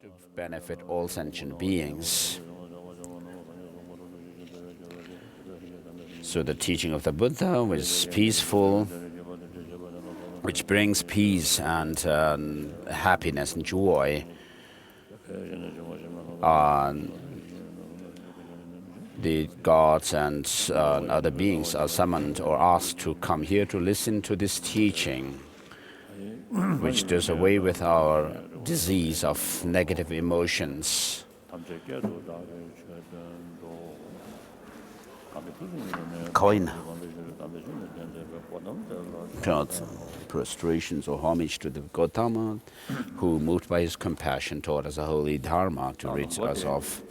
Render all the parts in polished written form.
to benefit all sentient beings. So the teaching of the Buddha was peaceful, which brings peace and happiness and joy. The gods and other beings are summoned or asked to come here to listen to this teaching, which does away with our disease of negative emotions. Coin prostrations or homage to the Gautama, who, moved by his compassion, taught us a holy dharma to rid us of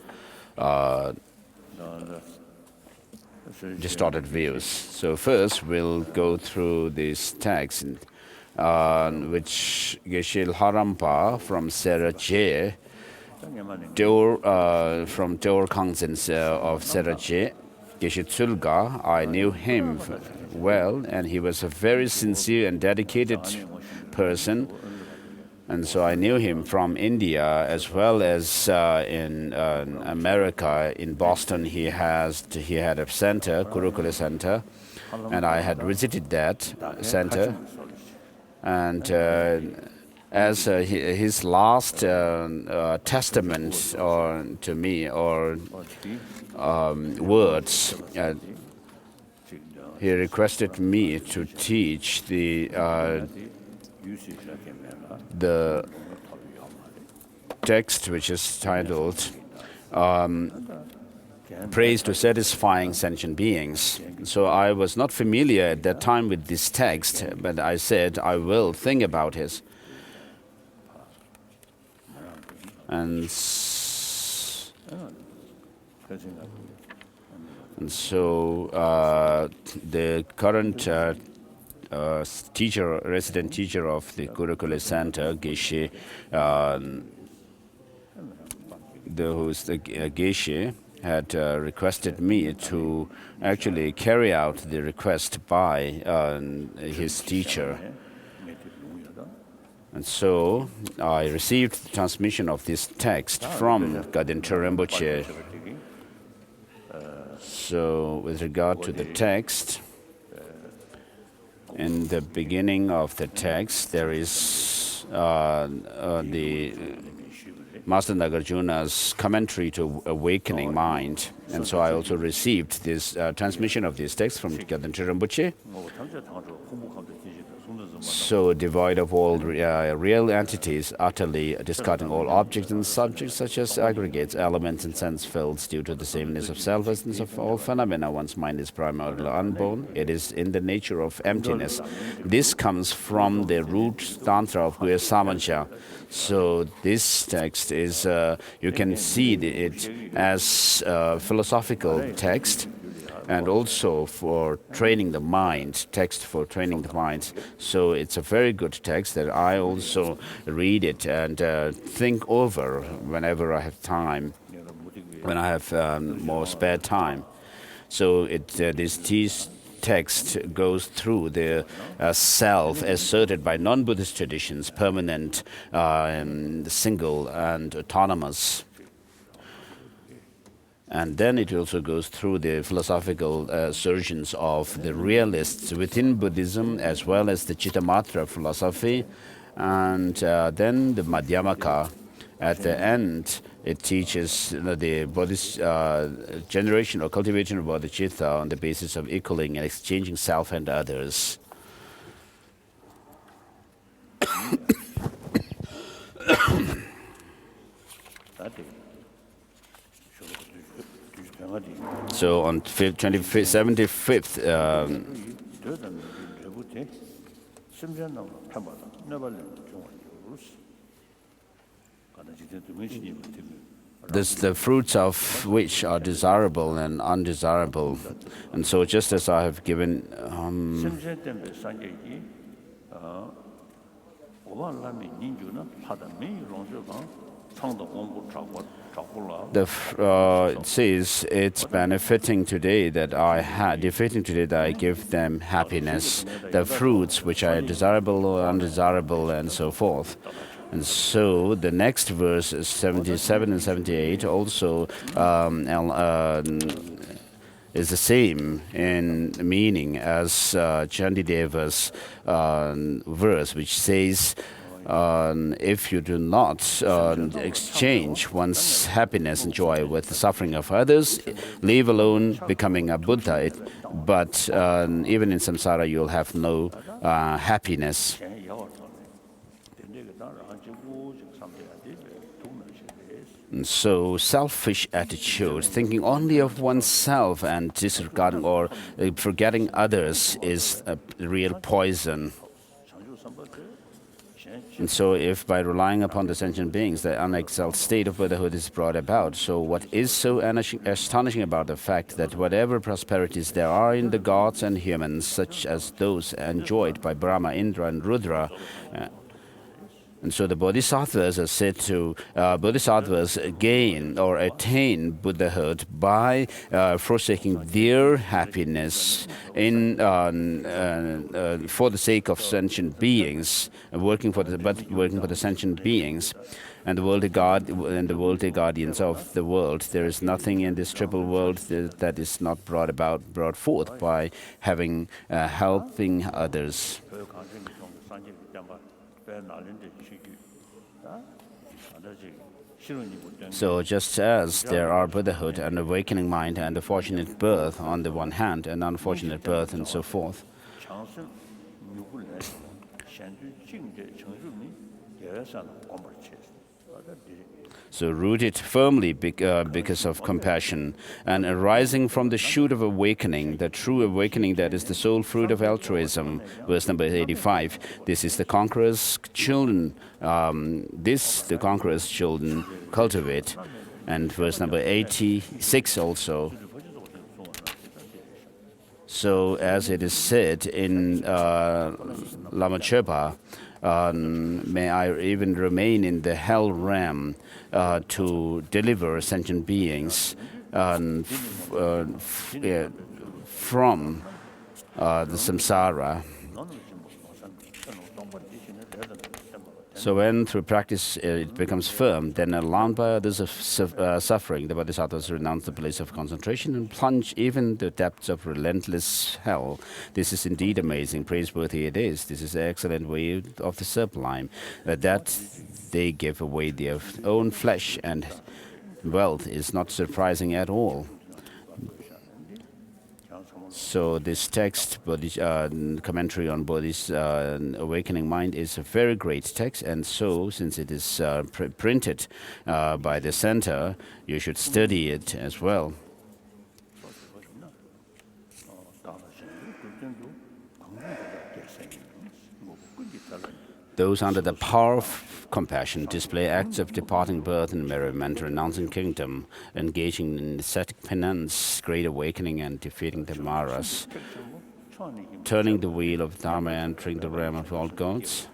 distorted views. So first we'll go through this text, which Geshe Lhunpo from Seraje, from Deor Kangzen of Seraje, Geshe Tsulga. I knew him well, and he was a very sincere and dedicated person. And so I knew him from India as well as in America. In Boston, he had a center, Gurukula Center, and I had visited that center. And as his last testament to me, or words, he requested me to teach the text, which is titled Praise to Satisfying Sentient Beings. So I was not familiar at that time with this text, but I said I will think about it. And so the current resident teacher of the Gurukula Center, Geshe, who's the Geshe, had requested me to actually carry out the request by his teacher. And so I received the transmission of this text from Gadintra Rinpoche. So with regard to the text, in the beginning of the text, there is the Master Nagarjuna's commentary to Awakening Mind. And so I also received this transmission of this text from Gadintra Rinpoche. So devoid of all real entities, utterly discarding all objects and subjects such as aggregates, elements and sense fields, due to the sameness of selflessness of all phenomena, one's mind is primarily unborn. It is in the nature of emptiness. This comes from the root tantra of Guya Samaja. So this text is, you can see it as a philosophical text, and also for training the mind, text for training the mind. So it's a very good text that I also read it and think over whenever I have time, when I have more spare time. So this text goes through the self asserted by non-Buddhist traditions, permanent, single and autonomous. And then it also goes through the philosophical assertions of the realists within Buddhism, as well as the Chittamatra philosophy, and then the Madhyamaka. At the end, it teaches the Buddhist generation or cultivation of bodhicitta on the basis of equaling and exchanging self and others. So on 75th, the fruits of which are desirable and undesirable. And so just as I have given it says it's benefiting today that I had, defeating today that I give them happiness, the fruits which are desirable or undesirable, and so forth. And so the next verse, 77 and 78, also is the same in meaning as Chandideva's verse, which says, if you do not exchange one's happiness and joy with the suffering of others, leave alone becoming a Buddha. But even in samsara, you'll have no happiness. And so selfish attitude, thinking only of oneself and disregarding or forgetting others, is a real poison. And so if by relying upon the sentient beings, the unexalted state of Buddhahood is brought about, so what is so astonishing about the fact that whatever prosperities there are in the gods and humans, such as those enjoyed by Brahma, Indra and Rudra, and so the bodhisattvas are said to, bodhisattvas gain or attain Buddhahood by forsaking their happiness for the sake of sentient beings, working for the sentient beings. And the worldly guardians of the world. There is nothing in this triple world that is not brought forth by helping others. So just as there are Buddhahood and awakening mind and a fortunate birth on the one hand, and unfortunate birth and so forth. So rooted firmly because of compassion and arising from the shoot of awakening, the true awakening that is the sole fruit of altruism. Verse number 85. This is the conqueror's children. The conqueror's children cultivate. And verse number 86 also. So as it is said in Lama Chepa, may I even remain in the hell realm to deliver sentient beings from the samsara. So when through practice it becomes firm, then alarmed by others of suffering, the bodhisattvas renounce the place of concentration and plunge even the depths of relentless hell. This is indeed amazing, praiseworthy it is. This is the excellent way of the sublime, that they give away their own flesh and wealth is not surprising at all. So this text, commentary on Bodhi's awakening mind, is a very great text, and so since it is printed by the center, you should study it as well. Those under the power of compassion display acts of departing birth and merriment, renouncing kingdom, engaging in ascetic penance, great awakening, and defeating the maras, turning the wheel of Dharma, entering the realm of all gods.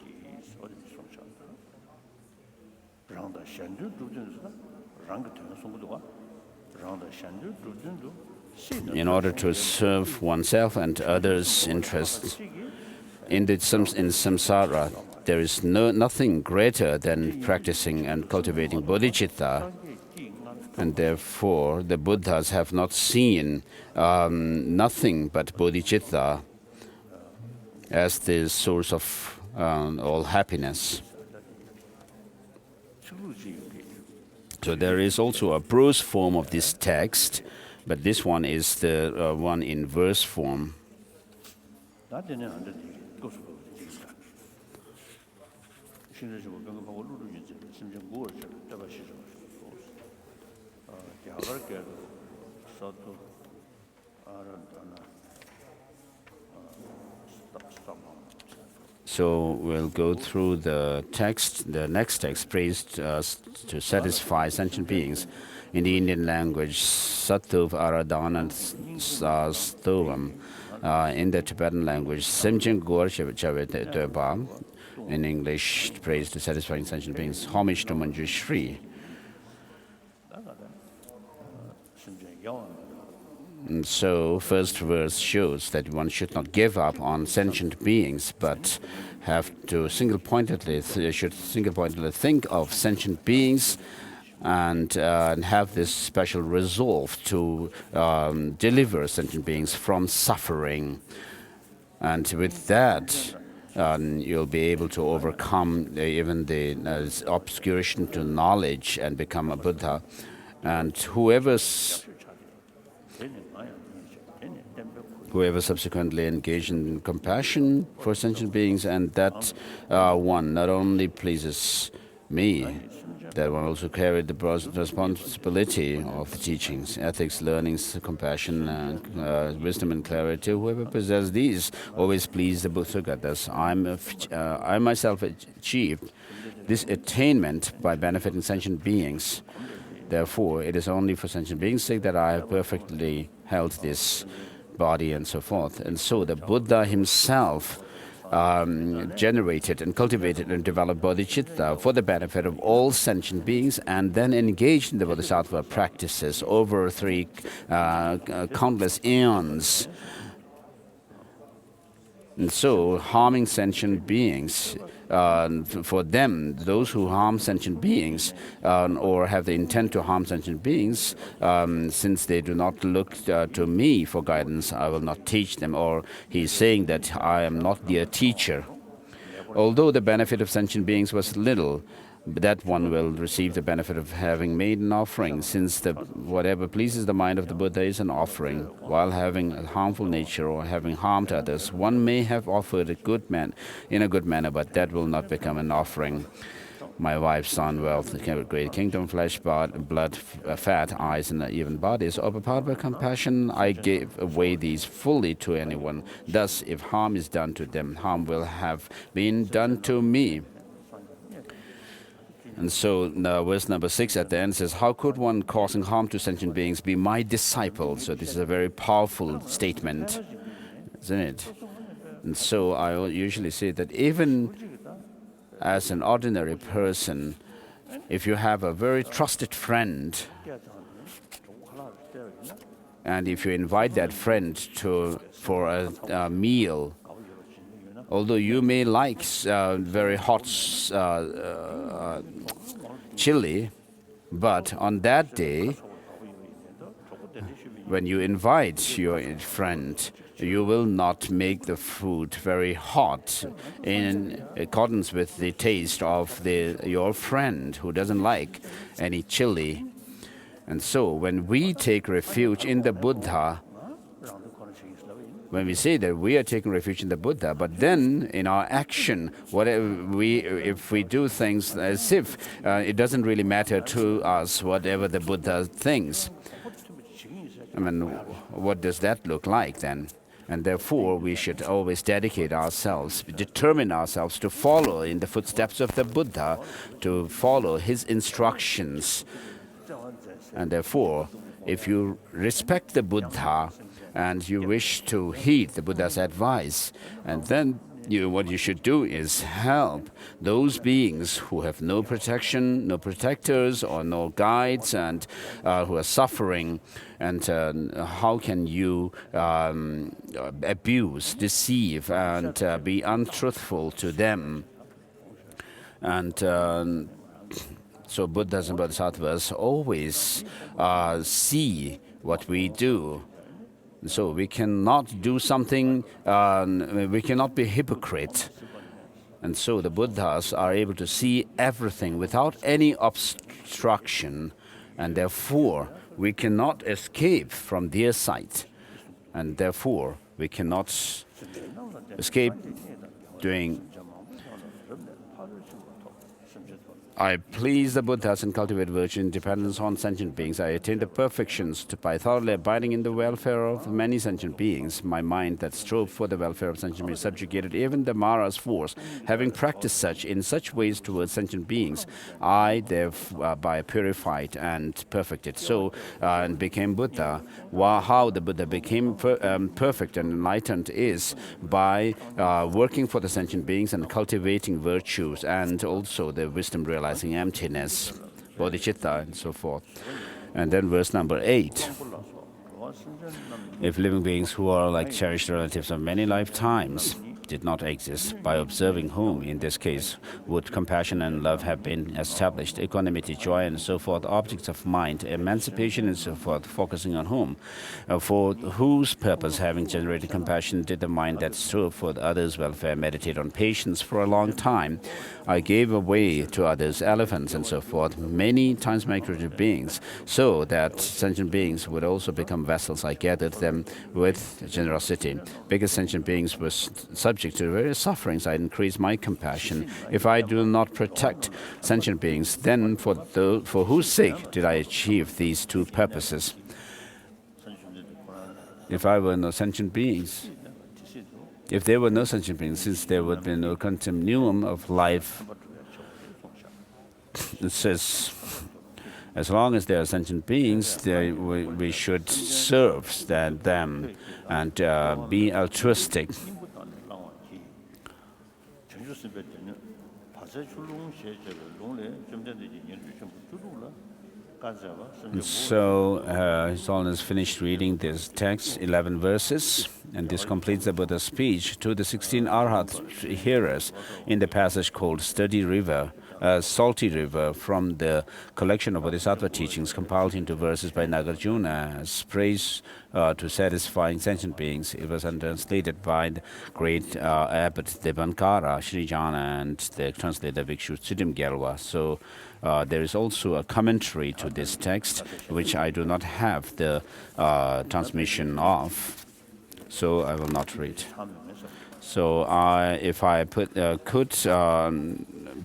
In order to serve oneself and others' interests in samsara, there is nothing greater than practicing and cultivating bodhicitta, and therefore the Buddhas have not seen nothing but bodhicitta as the source of all happiness. So there is also a prose form of this text, but this one is the one in verse form. So we'll go through the text. The next text praised to satisfy sentient beings. In the Indian language, Sattuv Aradhan and Stovam. In the Tibetan language, Simchen Gor Chavet. In English, praise to satisfying sentient beings. Homage to Manju Shri. And so, first verse shows that one should not give up on sentient beings, but have to single-pointedly think of sentient beings and have this special resolve to deliver sentient beings from suffering. And with that, you'll be able to overcome even the obscuration to knowledge and become a Buddha. And whoever subsequently engaged in compassion for sentient beings, and that one not only pleases me, that one also carried the responsibility of the teachings, ethics, learnings, compassion, wisdom, and clarity. Whoever possesses these always please the Buddha. Thus, I myself achieved this attainment by benefiting sentient beings. Therefore, it is only for sentient beings' sake that I have perfectly held this body and so forth. And so the Buddha himself generated and cultivated and developed bodhicitta for the benefit of all sentient beings, and then engaged in the bodhisattva practices over three countless eons. And so, harming sentient beings, for them, those who harm sentient beings or have the intent to harm sentient beings, since they do not look to me for guidance, I will not teach them. Or he's saying that I am not their teacher. Although the benefit of sentient beings was little, that one will receive the benefit of having made an offering, since whatever pleases the mind of the Buddha is an offering. While having a harmful nature or having harmed others, one may have offered in a good manner, but that will not become an offering. My wife, son, wealth, great kingdom, flesh, blood, fat, eyes, and even bodies, overpowered by compassion, I gave away these fully to anyone. Thus, if harm is done to them, harm will have been done to me. And so verse number 6 at the end says, how could one causing harm to sentient beings be my disciple? So this is a very powerful statement, isn't it? And so I usually say that even as an ordinary person, if you have a very trusted friend, and if you invite that friend for a meal, although you may like very hot chili, but on that day, when you invite your friend, you will not make the food very hot in accordance with the taste of your friend who doesn't like any chili. And so when we take refuge in the Buddha, when we say that we are taking refuge in the Buddha, but then in our action, if we do things as if it doesn't really matter to us whatever the Buddha thinks, I mean, what does that look like then? And therefore, we should always dedicate ourselves, determine ourselves to follow in the footsteps of the Buddha, to follow his instructions. And therefore, if you respect the Buddha and you wish to heed the Buddha's advice, and then what you should do is help those beings who have no protection, no protectors, or no guides, and who are suffering. And how can you abuse, deceive, and be untruthful to them? And so Buddhas and Bodhisattvas always see what we do. So we cannot do something, we cannot be hypocrite. And so the Buddhas are able to see everything without any obstruction, and therefore we cannot escape from their sight. And therefore we cannot escape doing. I please the Buddhas and cultivate virtue in dependence on sentient beings. I attain the perfections by thoroughly abiding in the welfare of many sentient beings. My mind that strove for the welfare of sentient beings subjugated even the Mara's force. Having practiced in such ways towards sentient beings, I thereby purified and perfected. So, and became Buddha. How the Buddha became perfect and enlightened is by working for the sentient beings and cultivating virtues, and also the wisdom realization. Emptiness, bodhicitta, and so forth. And then verse number 8. If living beings who are like cherished relatives of many lifetimes did not exist, by observing whom, in this case, would compassion and love have been established, equanimity, joy, and so forth, objects of mind, emancipation, and so forth, focusing on whom? For whose purpose, having generated compassion, did the mind that strove for the others' welfare meditate on patience for a long time? I gave away to others elephants and so forth, many times my created beings, so that sentient beings would also become vessels. I gathered them with generosity. Because sentient beings were subject to various sufferings, I increased my compassion. If I do not protect sentient beings, then for whose sake did I achieve these two purposes? If I were no sentient beings, if there were no sentient beings, since there would be no continuum of life, it says, as long as there are sentient beings, we should serve them and be altruistic. So, His Holiness finished reading this text, 11 verses, and this completes the Buddha's speech to the 16 Arhat hearers in the passage called Salty River, from the collection of Bodhisattva teachings compiled into verses by Nagarjuna as praise to satisfying sentient beings. It was translated by the great Abbot Devankara, Srijana, and the translator Bhikshu Tsidim Gyalwa. So there is also a commentary to this text, which I do not have the transmission of, so I will not read. So if I could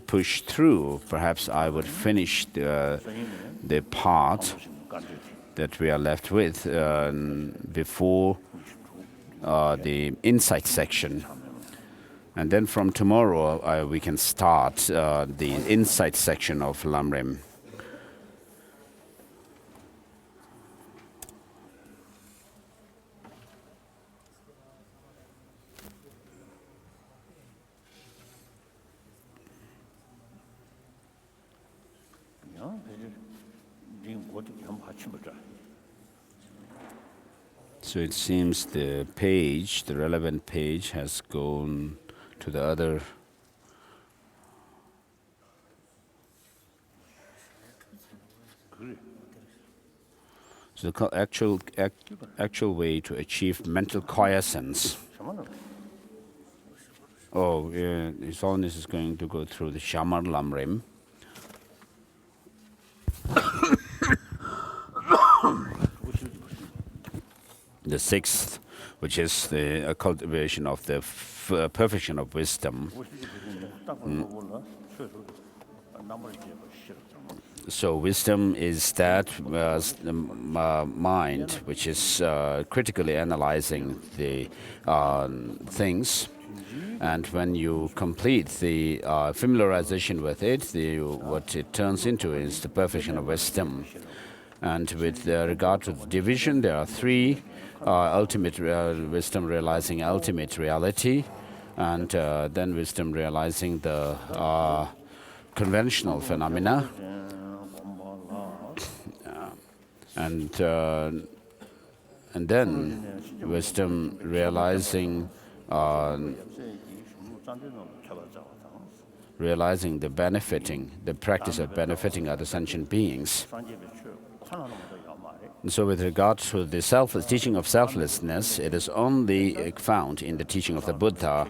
push through, perhaps I would finish the part that we are left with before the insight section. And then from tomorrow, we can start the insight section of Lamrim. So it seems the relevant page has gone to the other. So the actual way to achieve mental quiescence. Oh, His Holiness is going to go through the Shamar Lamrim. The sixth, which is the cultivation of the perfection of wisdom. So wisdom is that mind which is critically analyzing the things, and when you complete the familiarization with it, what it turns into is the perfection of wisdom. And with regard to the division, there are three: ultimate wisdom realizing ultimate reality, and then wisdom realizing the conventional phenomena, and then wisdom realizing the practice of benefiting other sentient beings. And so with regard to the teaching of selflessness, it is only found in the teaching of the Buddha.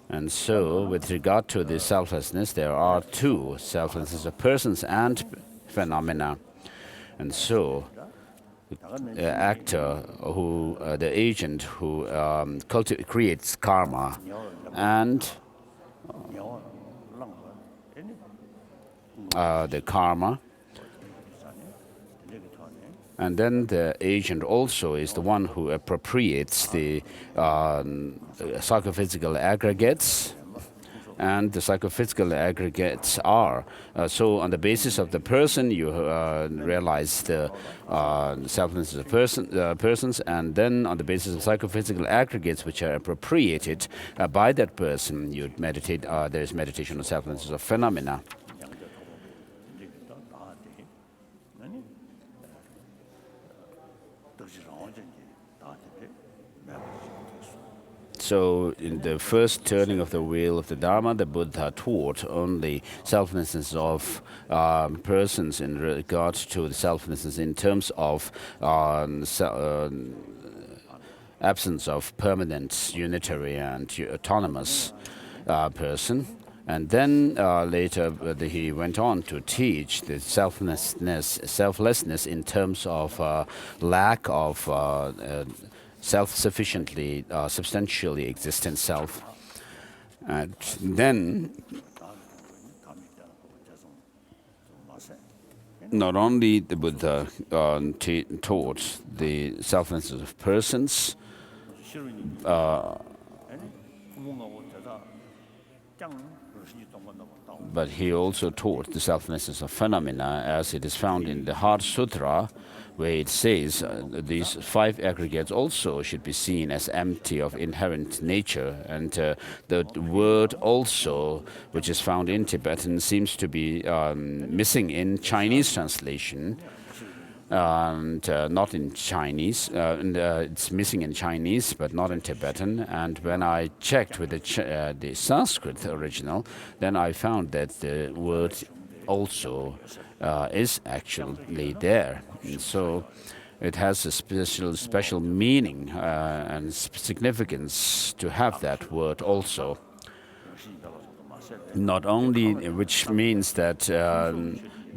And so with regard to the selflessness, there are two: selflessness of persons and phenomena. And so the actor, the agent who creates karma, and the karma, and then the agent also is the one who appropriates the psychophysical aggregates, and the psychophysical aggregates are. So on the basis of the person, you realize the selflessness of persons, and then on the basis of psychophysical aggregates which are appropriated by that person, you meditate. There is meditation on selflessness of phenomena. So in the first turning of the wheel of the Dharma, the Buddha taught only selflessness of persons in regard to the selflessness in terms of absence of permanent, unitary, and autonomous person. And then later he went on to teach the selflessness in terms of lack of self-sufficiently, substantially existent self. And then not only the Buddha taught the selflessness of persons, but he also taught the selflessness of phenomena, as it is found in the Heart Sutra, where it says these 5 aggregates also should be seen as empty of inherent nature. And the word also, which is found in Tibetan, seems to be missing in Chinese translation. And not in Chinese, and it's missing in Chinese, but not in Tibetan. And when I checked with the Sanskrit original, then I found that the word also is actually there. And so it has a special meaning and significance to have that word also. Not only, which means that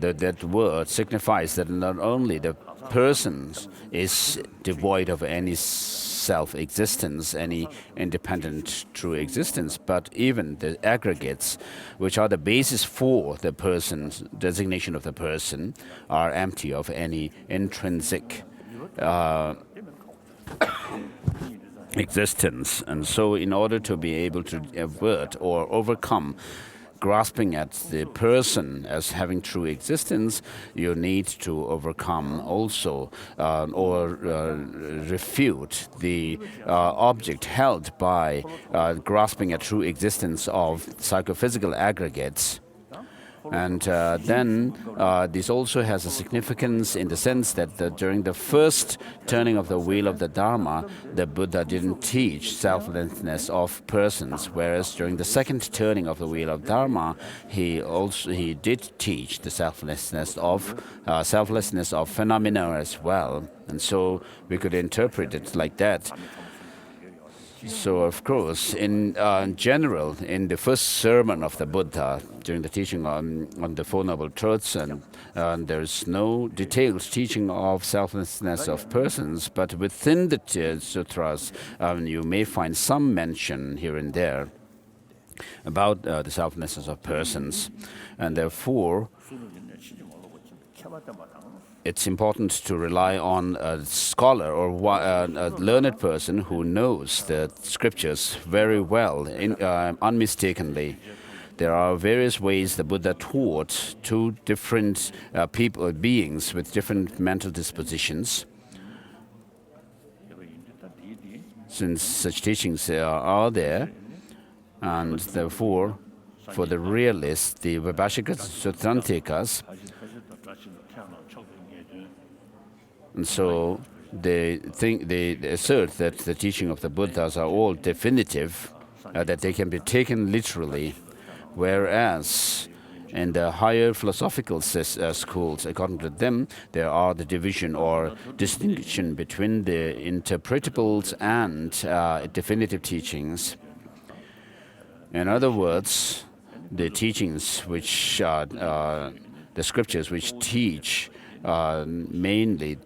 that word signifies that not only the person is devoid of any self-existence, any independent true existence, but even the aggregates, which are the basis for the person's designation of the person, are empty of any intrinsic existence. And so in order to be able to avert or overcome grasping at the person as having true existence, you need to overcome also or refute the object held by grasping at true existence of psychophysical aggregates. And then this also has a significance in the sense that during the first turning of the wheel of the Dharma, the Buddha didn't teach selflessness of persons, whereas during the second turning of the wheel of Dharma, he did teach the selflessness of phenomena as well. And so we could interpret it like that. So, of course, in general, in the first sermon of the Buddha, during the teaching on the Four Noble Truths, and there's no detailed teaching of selflessness of persons, but within the sutras, you may find some mention here and there about the selflessness of persons. And therefore, it's important to rely on a scholar or a learned person who knows the scriptures very well, unmistakably. There are various ways the Buddha taught to different beings with different mental dispositions. Since such teachings are there, and therefore, for the realists, the Vibhashika Sutrantikas, and so they assert that the teaching of the Buddhas are all definitive, that they can be taken literally, whereas in the higher philosophical schools, according to them, there are the division or distinction between the interpretables and definitive teachings. In other words, the teachings which the scriptures which teach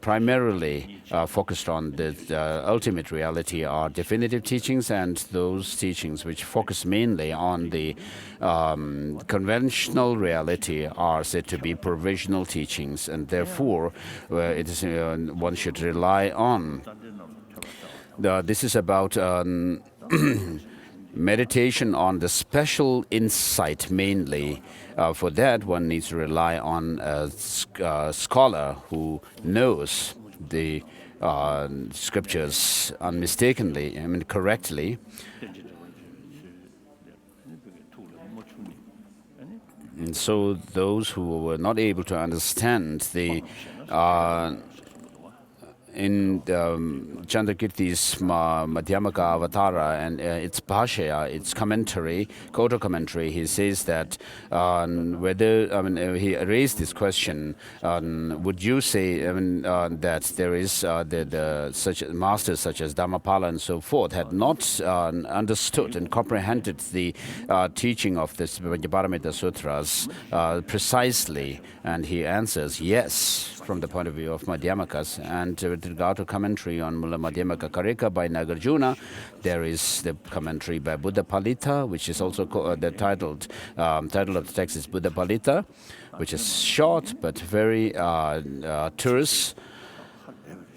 primarily focused on the ultimate reality are definitive teachings, and those teachings which focus mainly on the conventional reality are said to be provisional teachings, and therefore it is one should rely on. This is about meditation on the special insight mainly. For that, one needs to rely on a scholar who knows the scriptures unmistakably, correctly. And so those who were not able to understand the in Chandrakirti's Madhyamaka Avatara and its Bhashya, its commentary, Koto commentary, he says that he raised this question, would you say that there is such masters such as Dhammapala and so forth had not understood and comprehended the teaching of this Paramita Sutras precisely? And he answers yes, from the point of view of Madhyamakas. And with regard to commentary on Mula Madhyamaka Karika by Nagarjuna, there is the commentary by Buddha Palita, which is also the title of the text is Buddha Palita, which is short but very terse.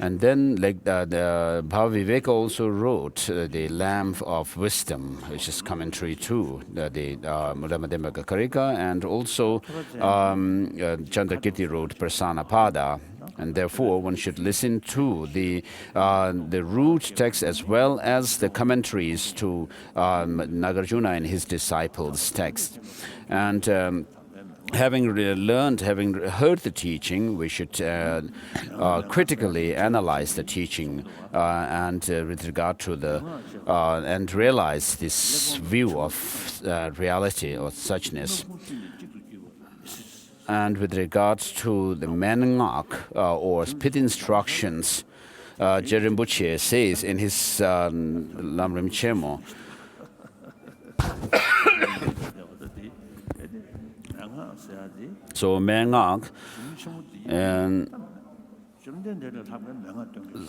And then, like the Bhaviveka also wrote the Lamp of Wisdom, which is commentary to the Mula Madhyamaka Karika, and also Chandrakirti wrote Prasana Pada. And therefore, one should listen to the root text as well as the commentaries to Nagarjuna and his disciples' text. And having heard the teaching, we should critically analyze the teaching and with regard to and realize this view of reality or suchness. And with regard to the Menngak or spit instructions, Jerimbuche says in his Lamrim Chemo, so Menngak, and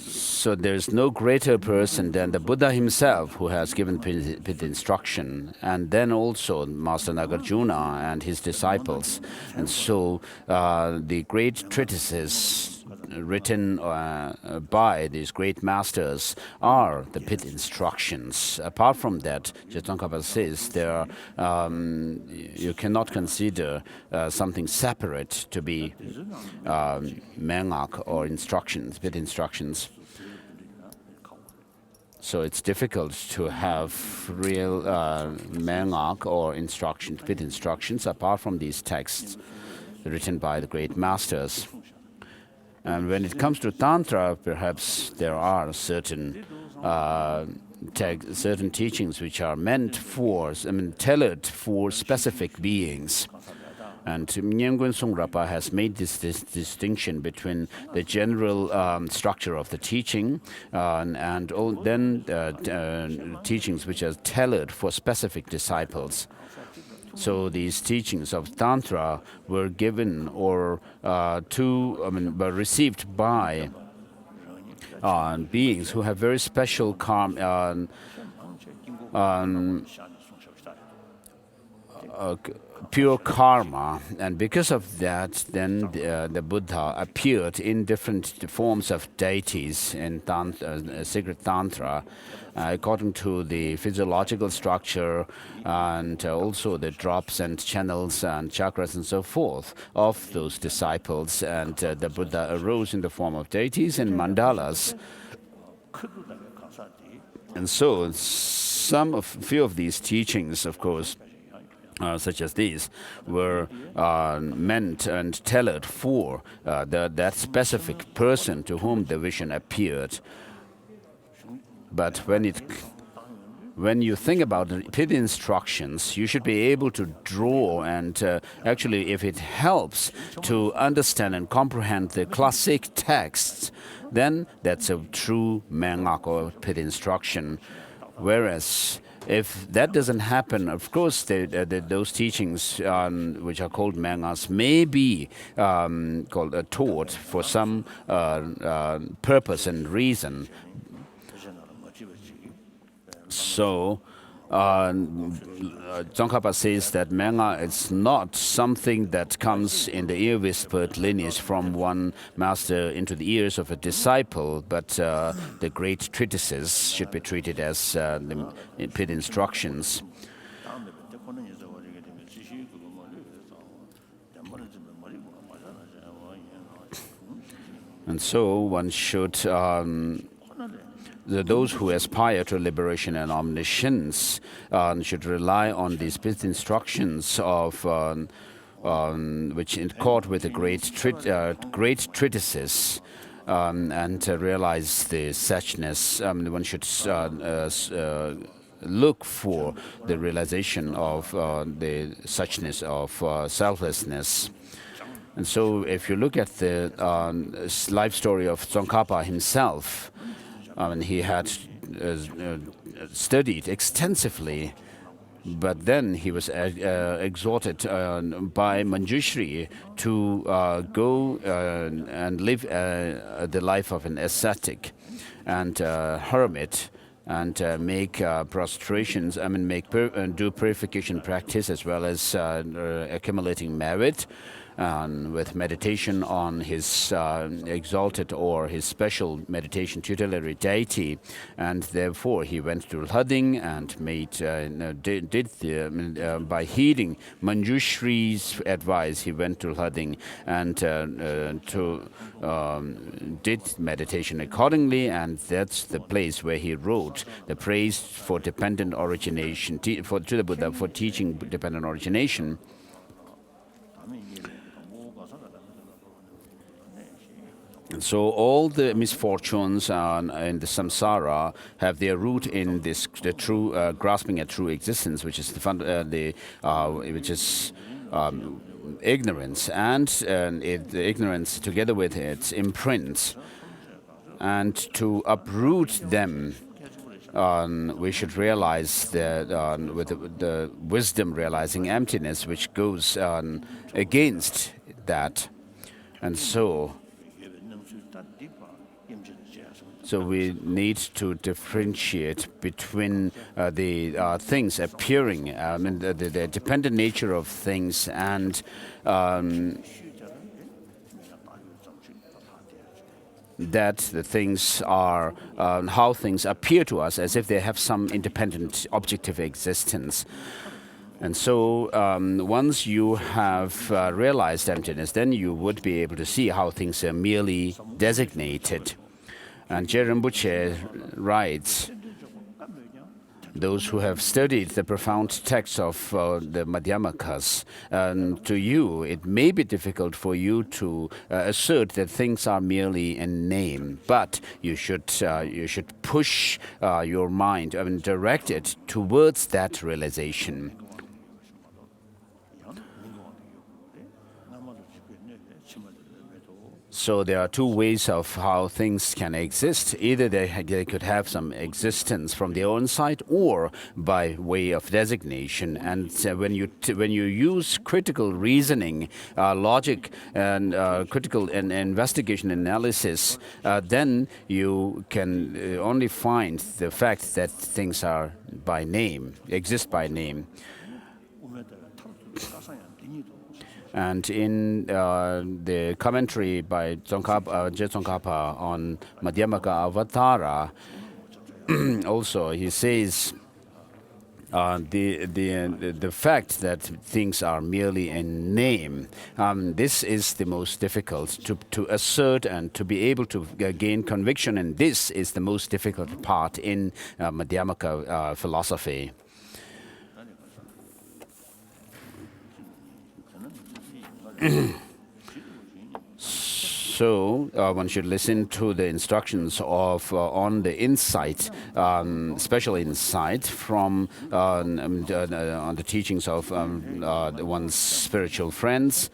so there's no greater person than the Buddha himself who has given pit instruction, and then also Master Nagarjuna and his disciples. And so the great treatises written by these great masters are the pit instructions. Apart from that, Tsongkhapa says you cannot consider something separate to be Menngak or instructions, pit instructions. So it's difficult to have real Menngak or instructions, pit instructions, apart from these texts written by the great masters. And when it comes to Tantra, perhaps there are certain teachings which are meant for, tailored for specific beings. And Nyengön Songrapa has made this distinction between the general structure of the teaching and then teachings which are tailored for specific disciples. So these teachings of Tantra were given or were received by beings who have very special pure karma, and because of that, then the Buddha appeared in different forms of deities in sacred Tantra, according to the physiological structure and also the drops and channels and chakras and so forth of those disciples. And the Buddha arose in the form of deities and mandalas. And so few of these teachings, of course, such as these, were meant and tailored for that specific person to whom the vision appeared. But when you think about the pit instructions, you should be able to draw and actually, if it helps to understand and comprehend the classic texts, then that's a true Menngak or pit instruction. Whereas if that doesn't happen, of course, those teachings, which are called Mengas, may be taught for some purpose and reason. So, Tsongkhapa says that Menga is not something that comes in the ear-whispered lineage from one master into the ears of a disciple, but the great treatises should be treated as the pit instructions. And so one should those who aspire to liberation and omniscience should rely on these pit instructions of which in accord with the great treatises and realize the suchness. One should look for the realization of the suchness of selflessness. And so if you look at the life story of Tsongkhapa himself, he had studied extensively, but then he was exhorted by Manjushri to go and live the life of an ascetic and hermit, and make prostrations, do purification practice, as well as accumulating merit, with meditation on his exalted or his special meditation tutelary deity. And therefore he went to Lhading and by heeding Manjushri's advice, he went to Lhading and did meditation accordingly, and that's the place where he wrote the praise for dependent origination, to the Buddha for teaching dependent origination. And so all the misfortunes in the samsara have their root in the true grasping at true existence, which is ignorance, and the ignorance together with its imprints. And to uproot them, we should realize that with the wisdom realizing emptiness, which goes against that. And so we need to differentiate between the things appearing, the dependent nature of things, and that the things are how things appear to us as if they have some independent objective existence. And so once you have realized emptiness, then you would be able to see how things are merely designated. And Je Rinpoche writes, those who have studied the profound texts of the Madhyamakas, to you it may be difficult for you to assert that things are merely a name, but you should push your mind, direct it towards that realization. So there are two ways of how things can exist. Either they could have some existence from their own side, or by way of designation. And when you use critical reasoning, logic, and critical investigation analysis, then you can only find the fact that things are by name, exist by name. And in the commentary by Je Tsongkhapa on Madhyamaka Avatara, also he says the fact that things are merely a name, this is the most difficult to assert and to be able to gain conviction, and this is the most difficult part in Madhyamaka philosophy. So one should listen to the instructions of on the insight, special insight from on the teachings of one's spiritual friends.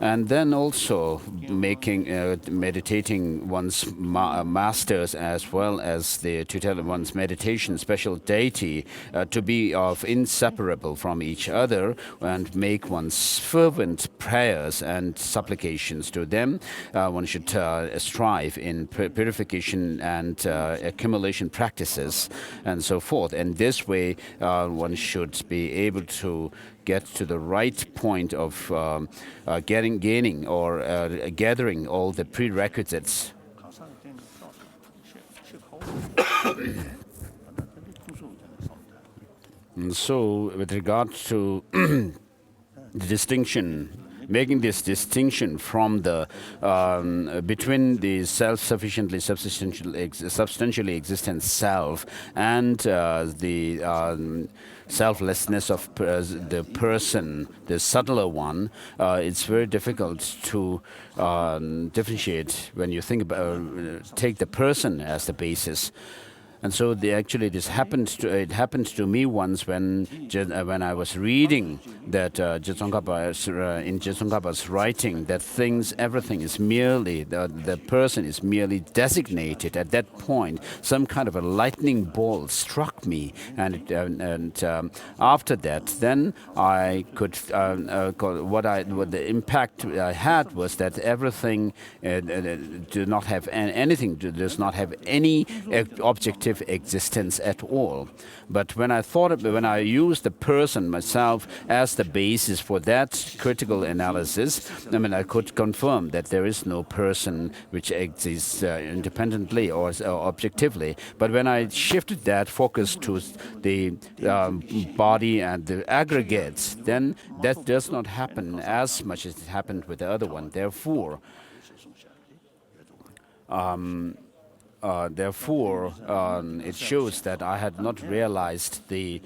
And then also meditating one's masters, as well as to tell one's meditation special deity to be inseparable from each other, and make one's fervent prayers and supplications to them. One should strive in purification and accumulation practices and so forth. And this way one should be able to get to the right point of gaining or gathering all the prerequisites. And so with regard to the distinction making this distinction from the between the self-sufficiently substantially existent self and the selflessness of the person, the subtler one, it's very difficult to differentiate when you think about take the person as the basis. And so this happened to me once when I was reading that in Jangchup's writing that everything is merely the person is merely designated. At that point, some kind of a lightning bolt struck me, and after that, then I could what the impact I had was that everything does not have any objective existence at all. But when I used the person myself as the basis for that critical analysis, I could confirm that there is no person which exists independently or objectively. But when I shifted that focus to the body and the aggregates, then that does not happen as much as it happened with the other one. Therefore, it shows that I had not realized the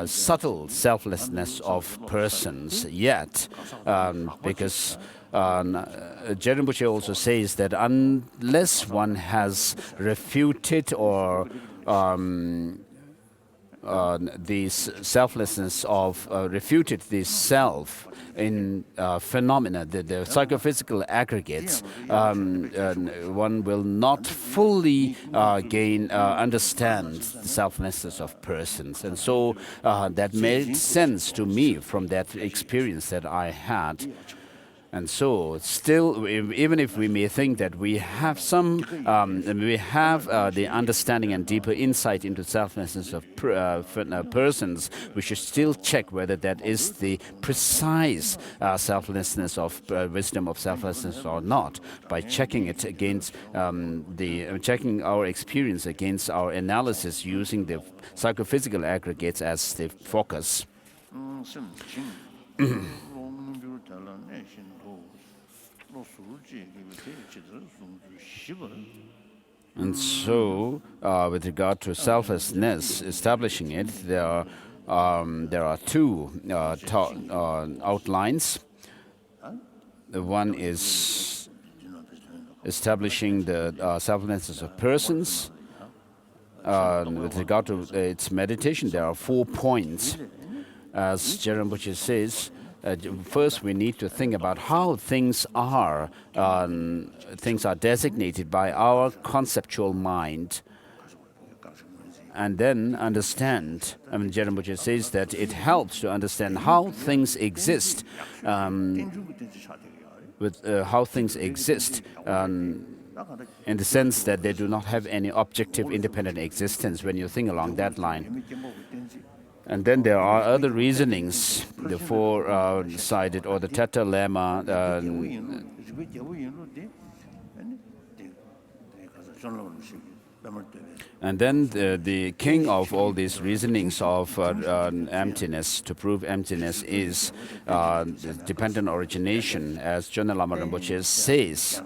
subtle selflessness of persons yet, because Rinpoche also says that unless one has refuted or the selflessness of refuted the self in phenomena, the psychophysical aggregates, one will not fully understand the selflessness of persons. And so that made sense to me from that experience that I had. And so, still, even if we may think that we have the understanding and deeper insight into selflessness of persons, we should still check whether that is the precise selflessness of wisdom of selflessness or not, by checking it against checking our experience against our analysis using the psychophysical aggregates as the focus. And so, with regard to selflessness, establishing it, there are two outlines. The one is establishing the selflessness of persons. With regard to its meditation, there are 4 points. As Rinpoche says, first, we need to think about how things are designated by our conceptual mind, and then understand. Rinpoche says that it helps to understand how things exist, how things exist. In the sense that they do not have any objective independent existence when you think along that line. And then there are other reasonings, the four-sided or the Theta Lama. And then the king of all these reasonings of emptiness, to prove emptiness, is dependent origination, as Chögyam Lama Rinpoche says.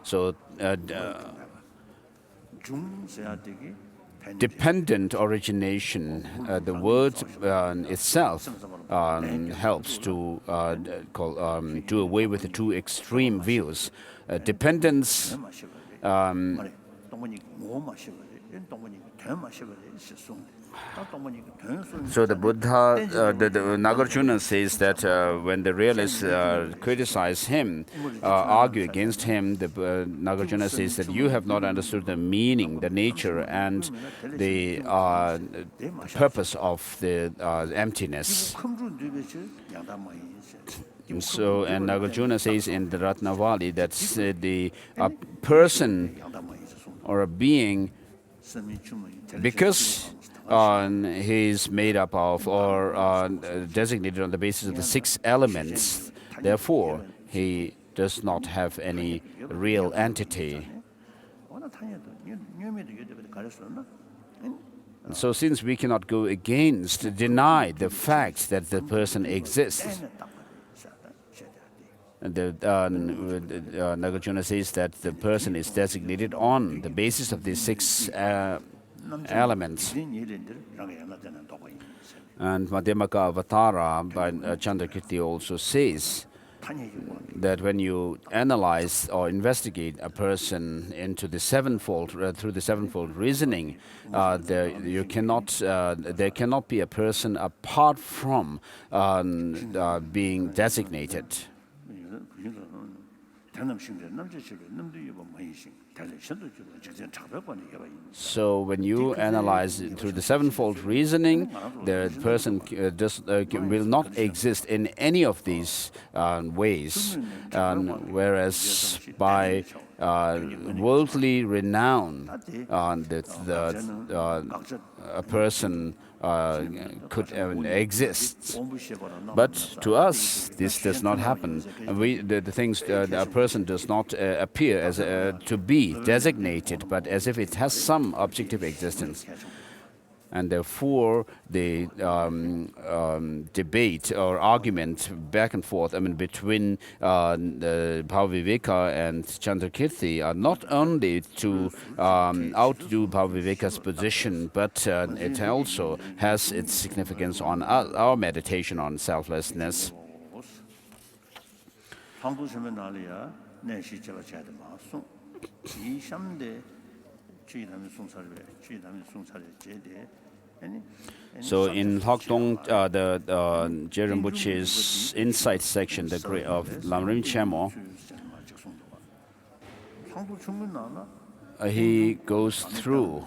So, dependent origination, the word itself helps to do away with the two extreme views. Dependence so the Buddha, the Nagarjuna says that when the realists criticize him, argue against him, the Nagarjuna says that you have not understood the meaning, the nature, and the purpose of the emptiness. So, and Nagarjuna says in the Ratnavali that the person or a being, because he's made up of or designated on the basis of the 6 elements, therefore he does not have any real entity. And so since we cannot go against, deny the fact that the person exists, Nagarjuna says that the person is designated on the basis of these six elements. And Madhyamaka Avatara by Chandrakirti also says that when you analyze or investigate a person into the sevenfold through the sevenfold reasoning, there cannot be a person apart from being designated. So when you analyze it through the sevenfold reasoning, the person will not exist in any of these ways, whereas by worldly renown, a person could exist. But to us, this does not happen. A person does not appear as to be designated, but as if it has some objective existence. And therefore, the debate or argument back and forth, between Bhavaviveka and Chandrakirti are not only to outdo Bhavaviveka's position, but it also has its significance on our meditation on selflessness. So in Lhokdong, the Rinpoche's insight section of Lamrim Chemo, he goes through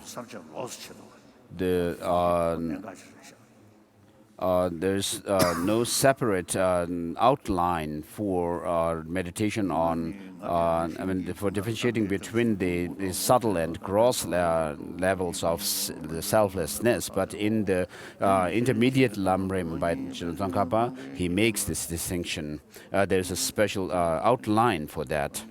there's no separate outline for meditation on, for differentiating between the subtle and gross levels of the selflessness. But in the intermediate Lamrim by Tsongkhapa, he makes this distinction. There's a special outline for that.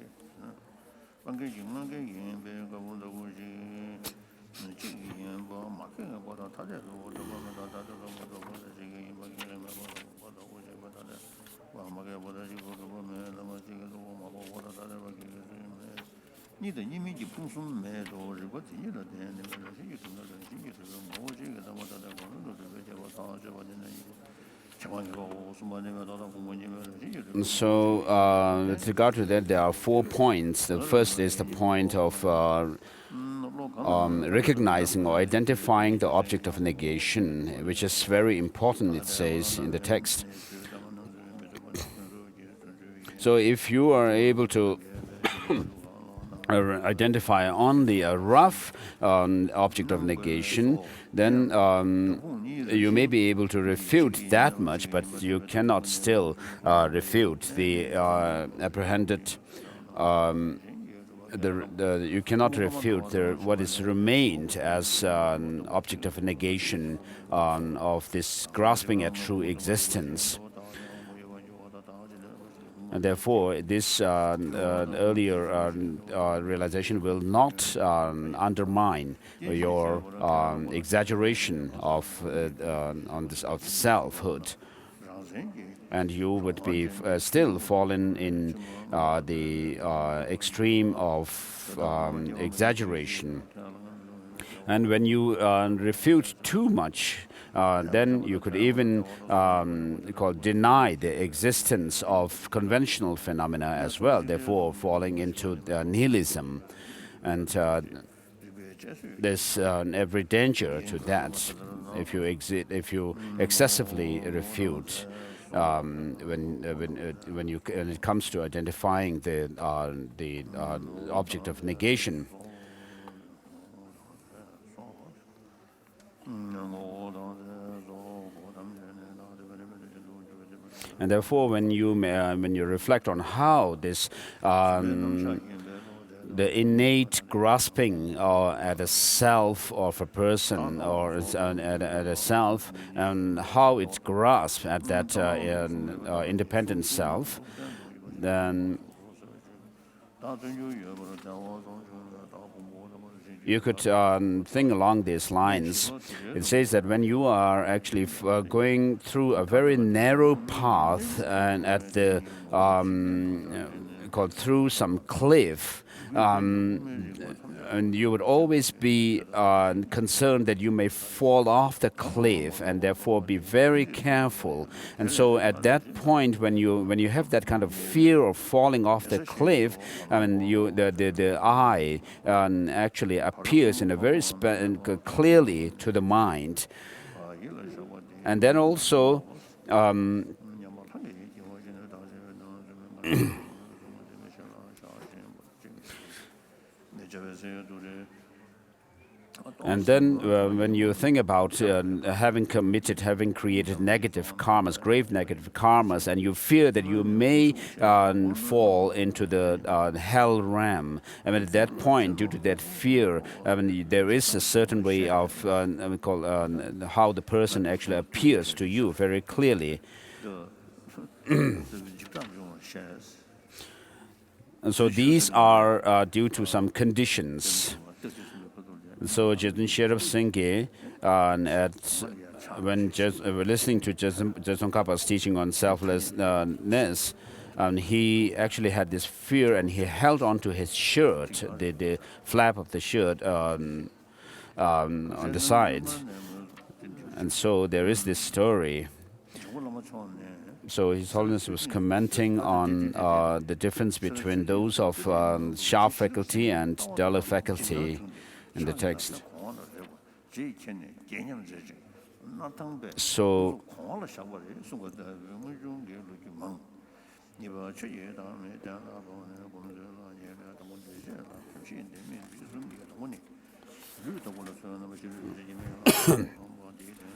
So, with regard to that, there are 4 points. The first is the point of recognizing or identifying the object of negation, which is very important, it says in the text. So if you are able to identify only a rough object of negation, then you may be able to refute that much, but you cannot still refute the apprehended. You cannot refute what is remained as an object of negation of this grasping at true existence. And therefore, this earlier realization will not undermine your exaggeration of selfhood, and you would be still fallen in the extreme of exaggeration. And when you refute too much, then you could even deny the existence of conventional phenomena as well, therefore falling into nihilism. And there's every danger to that if you excessively refute when it comes to identifying the object of negation. And therefore, when you reflect on how this the innate grasping at a self of a person or at a self, and how it grasps at that independent self, then you could think along these lines. It says that when you are actually going through a very narrow path and at the called through some cliff, and you would always be concerned that you may fall off the cliff, and therefore be very careful. And so, at that point, when you have that kind of fear of falling off the cliff, the eye actually appears in a very clearly to the mind, and then also. And then when you think about having created negative karmas, grave negative karmas, and you fear that you may fall into the hell realm, at that point, due to that fear, there is a certain way of how the person actually appears to you very clearly. And so these are due to some conditions. So Sherab Singhe, when we're listening to Tsongkhapa's teaching on selflessness, he actually had this fear, and he held on to his shirt, the flap of the shirt on the side. And so there is this story. So His Holiness was commenting on the difference between those of Sha faculty and Dalai faculty in the text. So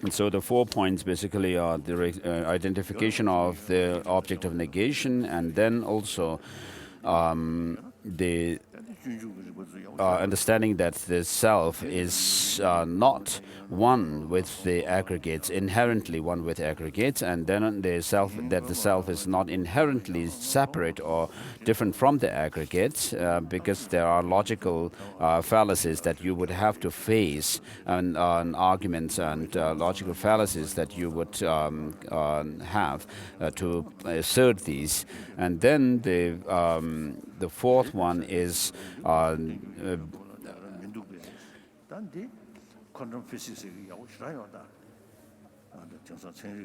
and so the 4 points basically are the identification of the object of negation, and then also the understanding that the self is not one with the aggregates, inherently one with aggregates, and then the self is not inherently separate or different from the aggregates, because there are logical fallacies that you would have to face, and arguments and logical fallacies that you would have to assert these. And then the fourth one is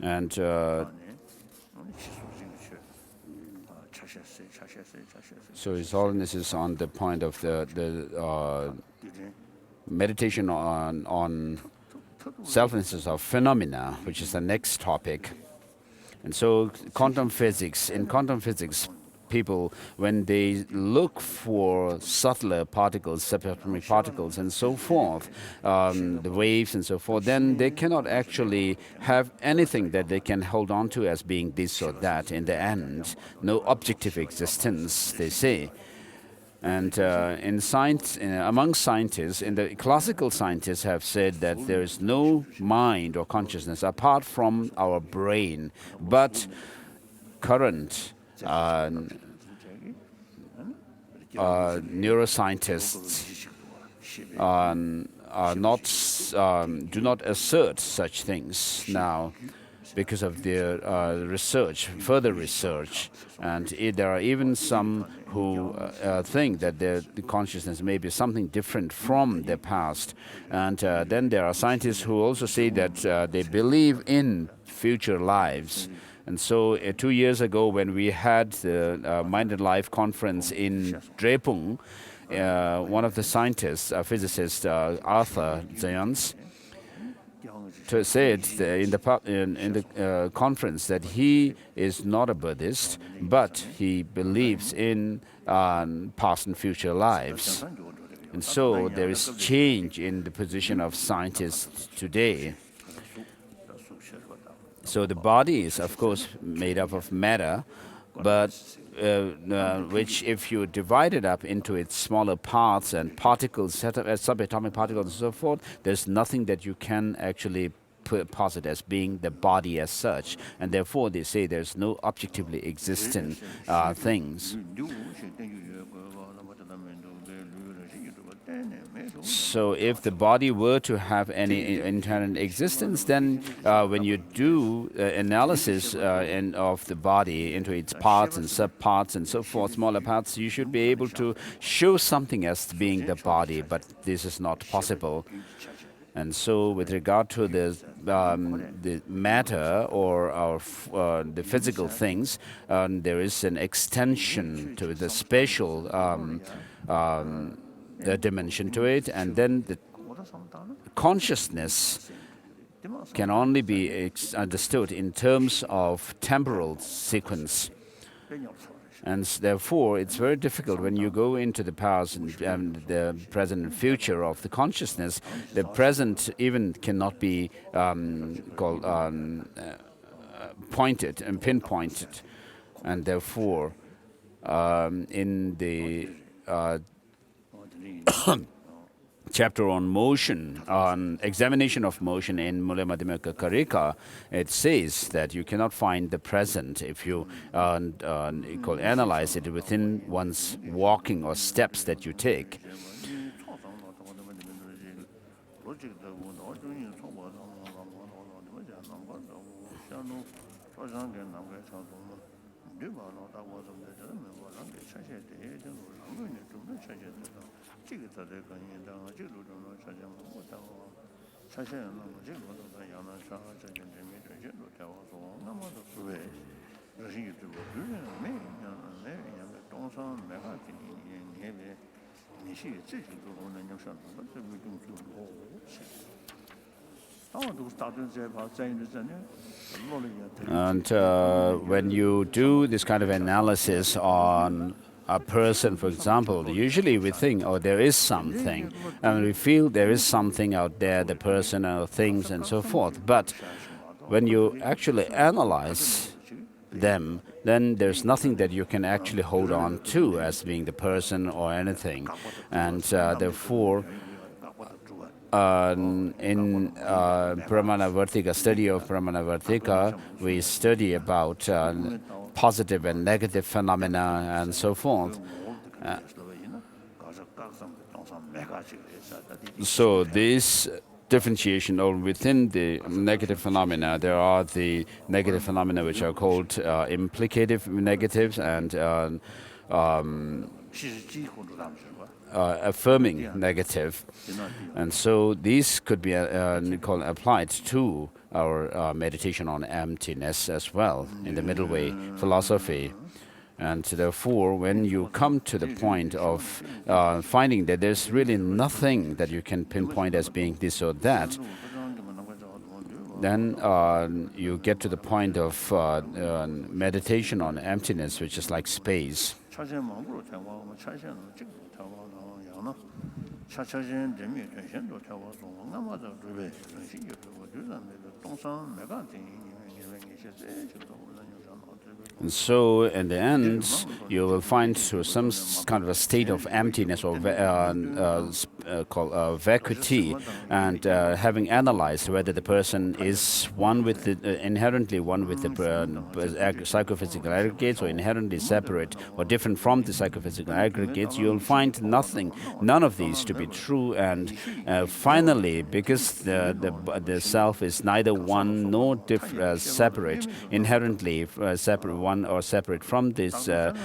and so His Holiness is on the point of the meditation on selflessness of phenomena, which is the next topic. And so quantum physics, people, when they look for subtler particles, subatomic particles, and so forth, the waves and so forth, then they cannot actually have anything that they can hold on to as being this or that in the end. No objective existence, they say. And in science, among scientists, the classical scientists have said that there is no mind or consciousness apart from our brain, but current neuroscientists do not assert such things now because of their further research. And there are even some who think that the consciousness may be something different from the past. And then there are scientists who also say that they believe in future lives. And so 2 years ago, when we had the Mind and Life conference in Drepung, one of the scientists, physicist Arthur Zayans, said in the conference that he is not a Buddhist, but he believes in past and future lives. And so there is change in the position of scientists today. So the body is, of course, made up of matter, but which, if you divide it up into its smaller parts and particles, set up as subatomic particles and so forth, there's nothing that you can actually posit as being the body as such. And therefore, they say there's no objectively existing things. So if the body were to have any inherent existence, then when you do analysis of the body into its parts and subparts and so forth, smaller parts, you should be able to show something as being the body, but this is not possible. And so, with regard to the matter or the physical things, there is an extension to the spatial dimension to it, and then the consciousness can only be understood in terms of temporal sequence. And therefore, it's very difficult when you go into the past and the present and future of the consciousness. The present even cannot be pointed and pinpointed. And therefore, in the chapter on motion, on examination of motion in Mula Madhyamaka Karika, it says that you cannot find the present if you analyze it within one's walking or steps that you take. And when you do this kind of analysis on a person, for example, usually we think, oh, there is something, and we feel there is something out there, the person or things and so forth. But when you actually analyze them, then there's nothing that you can actually hold on to as being the person or anything. And therefore, in Pramanavartika, study of Pramanavartika, we study about positive and negative phenomena and so forth. So this differentiation, or within the negative phenomena, there are the negative phenomena which are called implicative negatives and affirming negative. And so these could be applied to our meditation on emptiness as well in the middle way philosophy. And therefore, when you come to the point of finding that there's really nothing that you can pinpoint as being this or that, then you get to the point of meditation on emptiness, which is like space. And so, in the end, you will find some kind of a state of emptiness or called vacuity, and having analyzed whether the person is one with the inherently one with the psychophysical aggregates, or inherently separate or different from the psychophysical aggregates, you will find none of these to be true. And finally, because the self is neither one nor separate, inherently separate, one or separate from these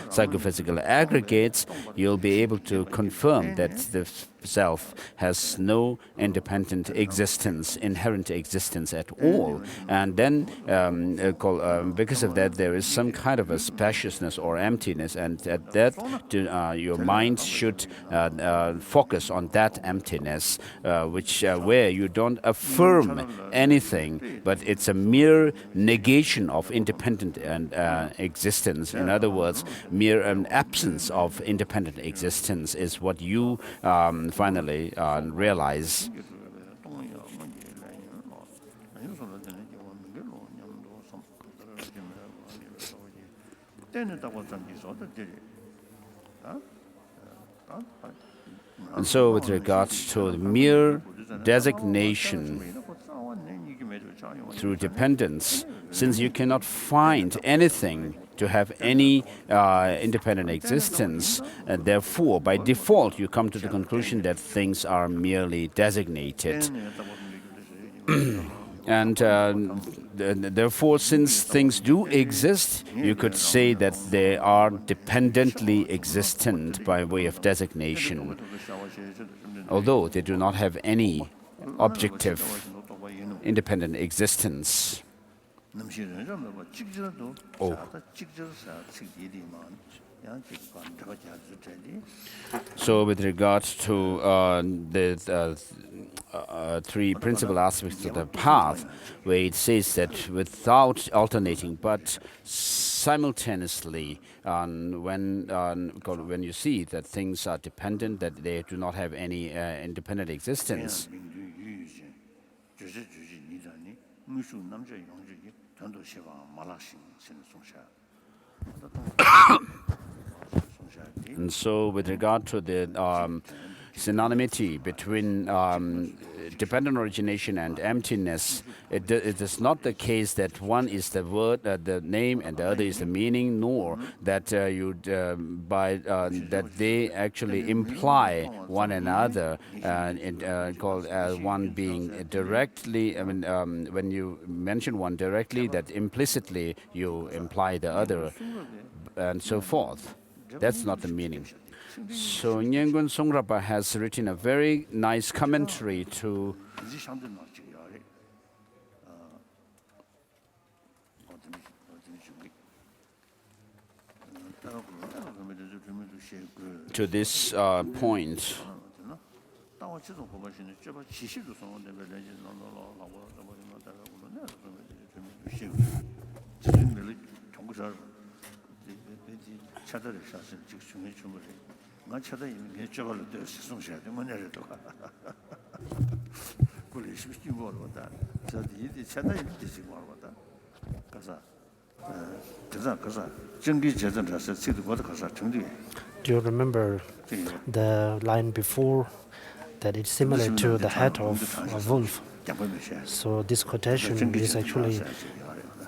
psychophysical aggregates, you'll be able to confirm that the self has no independent existence, inherent existence at all. And then, because of that, there is some kind of a spaciousness or emptiness, and at that, your mind should focus on that emptiness, where you don't affirm anything, but it's a mere negation of independent existence. In other words, mere absence of independent existence is what you finally realize. And so, with regards to the mere designation through dependence, since you cannot find anything to have any independent existence. And therefore, by default, you come to the conclusion that things are merely designated. And therefore, since things do exist, you could say that they are dependently existent by way of designation, although they do not have any objective independent existence. So with regard to the three principal aspects of the path, where it says that without alternating but simultaneously, when you see that things are dependent, that they do not have any independent existence. And so with regard to the synonymity between dependent origination and emptiness, it is not the case that one is the word, the name, and the other is the meaning, nor that that they actually imply one another, called one being directly. I mean, when you mention one directly, that implicitly you imply the other, and so forth. That's not the meaning. So Nyengun Songrapa has written a very nice commentary to this point. Do you remember the line before that it's similar to the head of a wolf? So this quotation is actually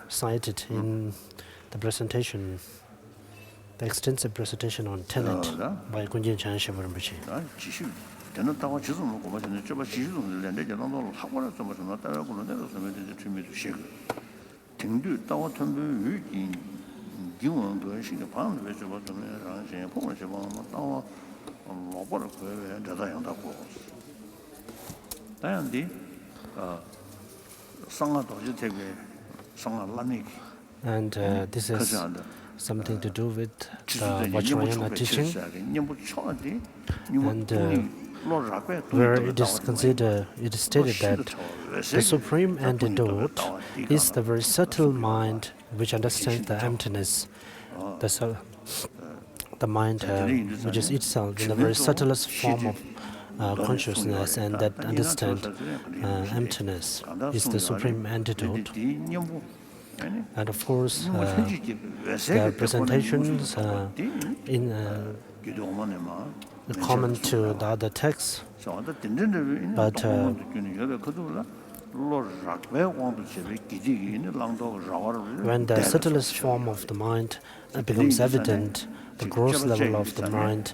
cited in the presentation, the extensive presentation on talent by Gunjin Chan Rinpoche. And this is something to do with the Vajrayana teaching, and where it is considered, it is stated that the supreme antidote is the very subtle mind which understands the emptiness, the mind which is itself in the very subtlest form of consciousness, and that understand emptiness is the supreme antidote. And of course, the presentations in common to the other texts, but when the subtlest form of the mind becomes evident, the gross level of the mind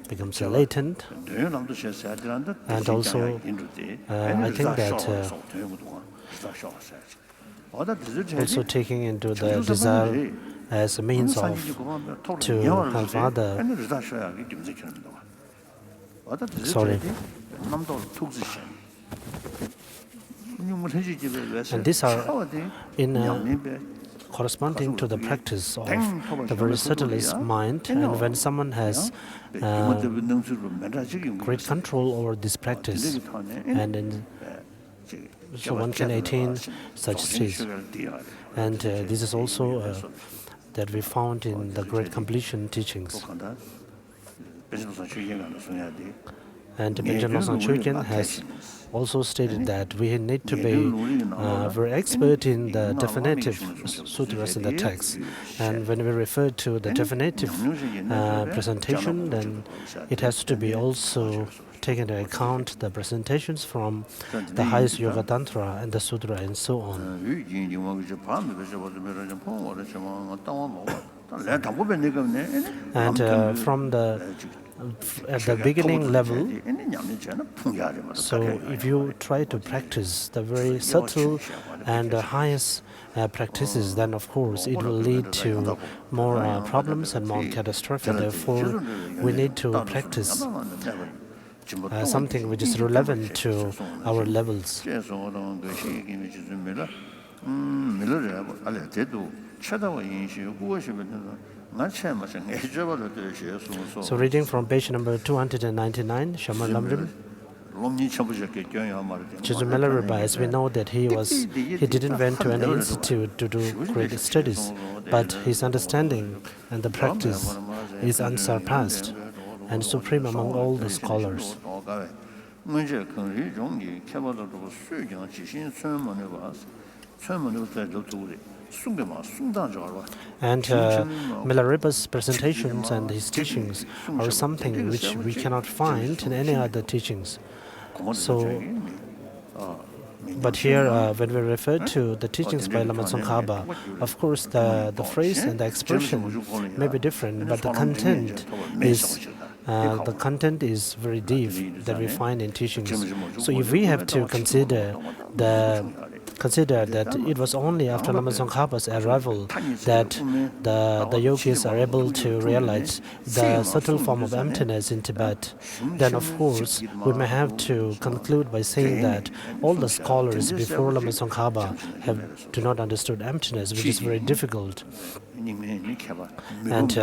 becomes latent, and also I think that also taking into the desire as a means of to help other. Sorry. And these are in corresponding to the practice of the very subtlest mind, and when someone has great control over this practice, and so one can attain such states. And this is also that we found in the Great Completion teachings. And Benjamin Losang Chökyen has also stated that we need to be very expert in the definitive sutras in the text. And when we refer to the definitive presentation, then it has to be also take into account the presentations from the highest Yoga Tantra and the Sutra and so on. And from at the beginning level, so if you try to practice the very subtle and the highest practices, then of course it will lead to more problems and more catastrophe. Therefore, we need to practice something which is relevant to our levels. So reading from page number 299, Jangchup Lamrim. Jangchup, as we know that he didn't went to any institute to do great studies, but his understanding and the practice is unsurpassed and supreme among all the scholars. And Milarepa's presentations and his teachings are something which we cannot find in any other teachings. So, but here, when we refer to the teachings by Lama Tsongkhapa, of course, the phrase and the expression may be different, but the content is very deep that we find in teachings. So, if we have to consider that it was only after Lama Tsongkhapa's arrival that the yogis are able to realize the subtle form of emptiness in Tibet, then of course we may have to conclude by saying that all the scholars before Lama Tsongkhapa do not understood emptiness, which is very difficult. And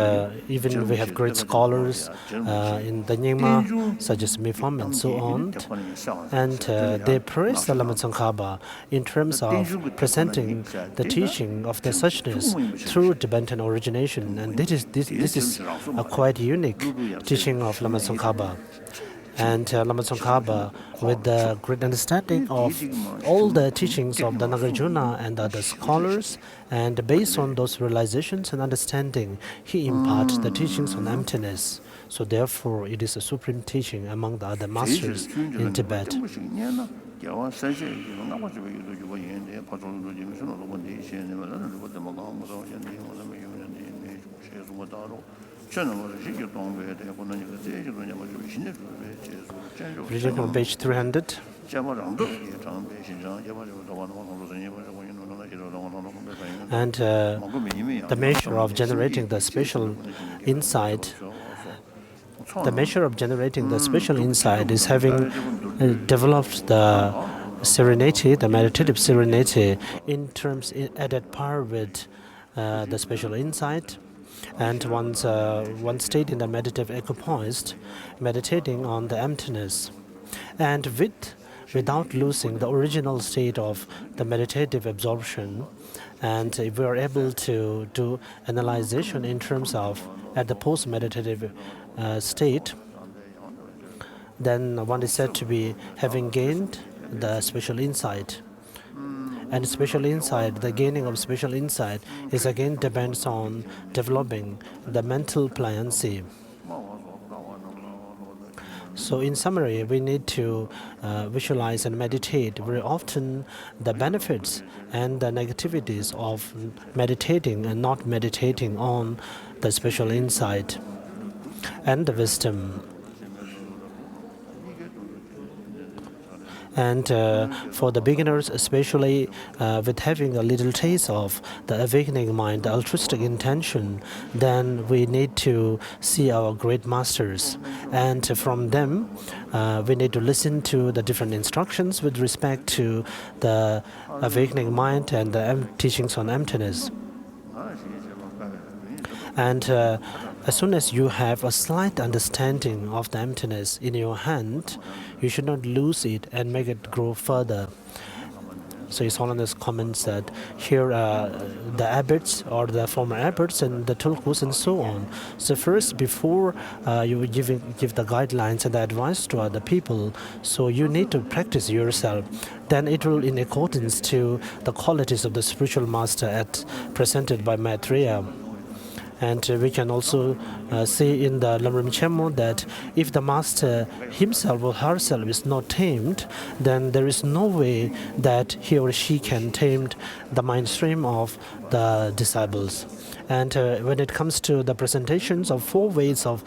even we have great scholars in the Nyingma, such as Mifam and so on, and they praise the Lama Tsongkhapa in terms of presenting the teaching of the suchness through Tibetan origination, and this is a quite unique teaching of Lama Tsongkhapa. And Lama Tsongkhapa, with the great understanding of all the teachings of the Nagarjuna and other scholars, and based on those realizations and understanding, he imparts the teachings on emptiness. So therefore, it is a supreme teaching among the other masters in Tibet. Reading from page 300. And the measure of generating the special insight. The measure of generating the special insight is having developed the serenity, the meditative serenity, in terms at par with the special insight. And one stayed in the meditative equipoise, meditating on the emptiness, and without losing the original state of the meditative absorption. And if we are able to do analyzation in terms of at the post-meditative state, then one is said to be having gained the special insight. And special insight, the gaining of special insight, is again depends on developing the mental pliancy. So in summary, we need to visualize and meditate very often the benefits and the negativities of meditating and not meditating on the special insight and the wisdom. And for the beginners, especially with having a little taste of the awakening mind, the altruistic intention, then we need to see our great masters. And from them, we need to listen to the different instructions with respect to the awakening mind and the teachings on emptiness. And as soon as you have a slight understanding of the emptiness in your hand, you should not lose it and make it grow further. So His Holiness comments that here the abbots or the former abbots and the tulkus and so on. So first, before you give the guidelines and the advice to other people, so you need to practice yourself. Then it will in accordance to the qualities of the spiritual master presented by Maitreya. And we can also see in the Lamrim Chenmo that if the master himself or herself is not tamed, then there is no way that he or she can tame the mind stream of the disciples. And when it comes to the presentations of 4 ways of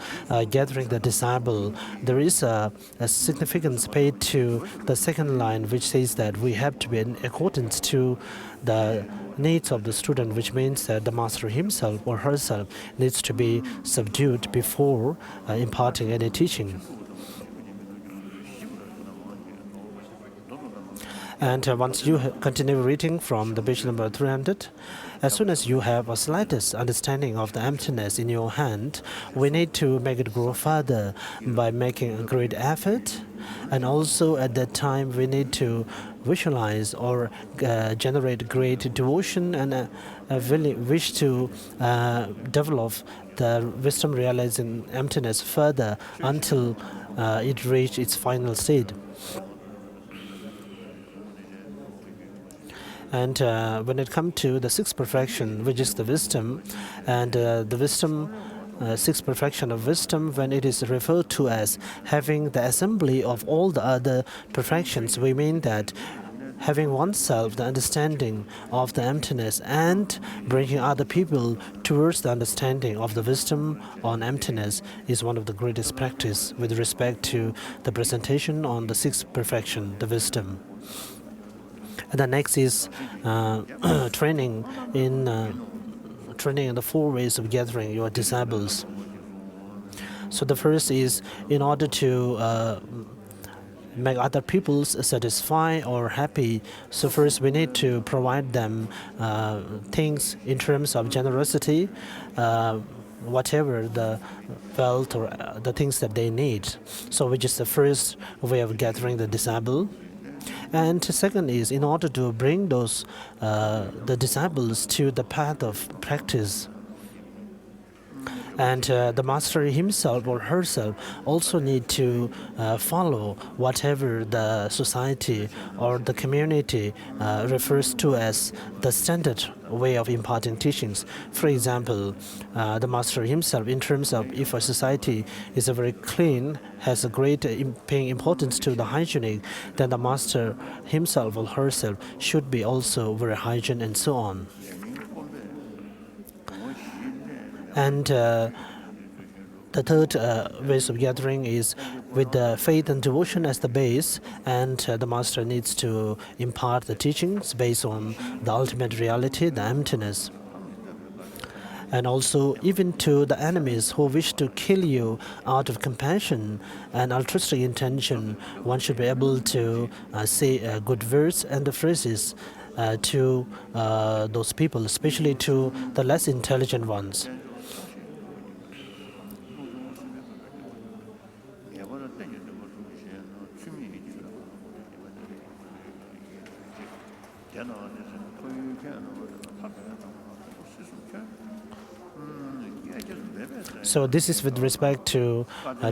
gathering the disciple, there is a significance paid to the second line, which says that we have to be in accordance to the needs of the student, which means that the master himself or herself needs to be subdued before imparting any teaching. And once you continue reading from the page number 300, as soon as you have a slightest understanding of the emptiness in your hand, we need to make it grow further by making a great effort. And also at that time, we need to visualize or generate great devotion and wish to develop the wisdom realizing emptiness further until it reaches its final state. And when it comes to the 6th perfection, which is the wisdom, and the wisdom, 6th perfection of wisdom, when it is referred to as having the assembly of all the other perfections, we mean that having oneself the understanding of the emptiness and bringing other people towards the understanding of the wisdom on emptiness is one of the greatest practice with respect to the presentation on the 6th perfection, the wisdom. And the next is training in the 4 ways of gathering your disciples. So the first is in order to make other people satisfied or happy. So first we need to provide them things in terms of generosity, whatever the wealth or the things that they need. So which is the first way of gathering the disciple. And second is in order to bring those the disciples to the path of practice. And the master himself or herself also need to follow whatever the society or the community refers to as the standard way of imparting teachings. For example, the master himself, in terms of if a society is very clean, has a great paying importance to the hygienic, then the master himself or herself should be also very hygiene and so on. And the third ways of gathering is with the faith and devotion as the base, and the master needs to impart the teachings based on the ultimate reality, the emptiness. And also even to the enemies who wish to kill you out of compassion and altruistic intention, one should be able to say good words and the phrases to those people, especially to the less intelligent ones. So this is with respect to,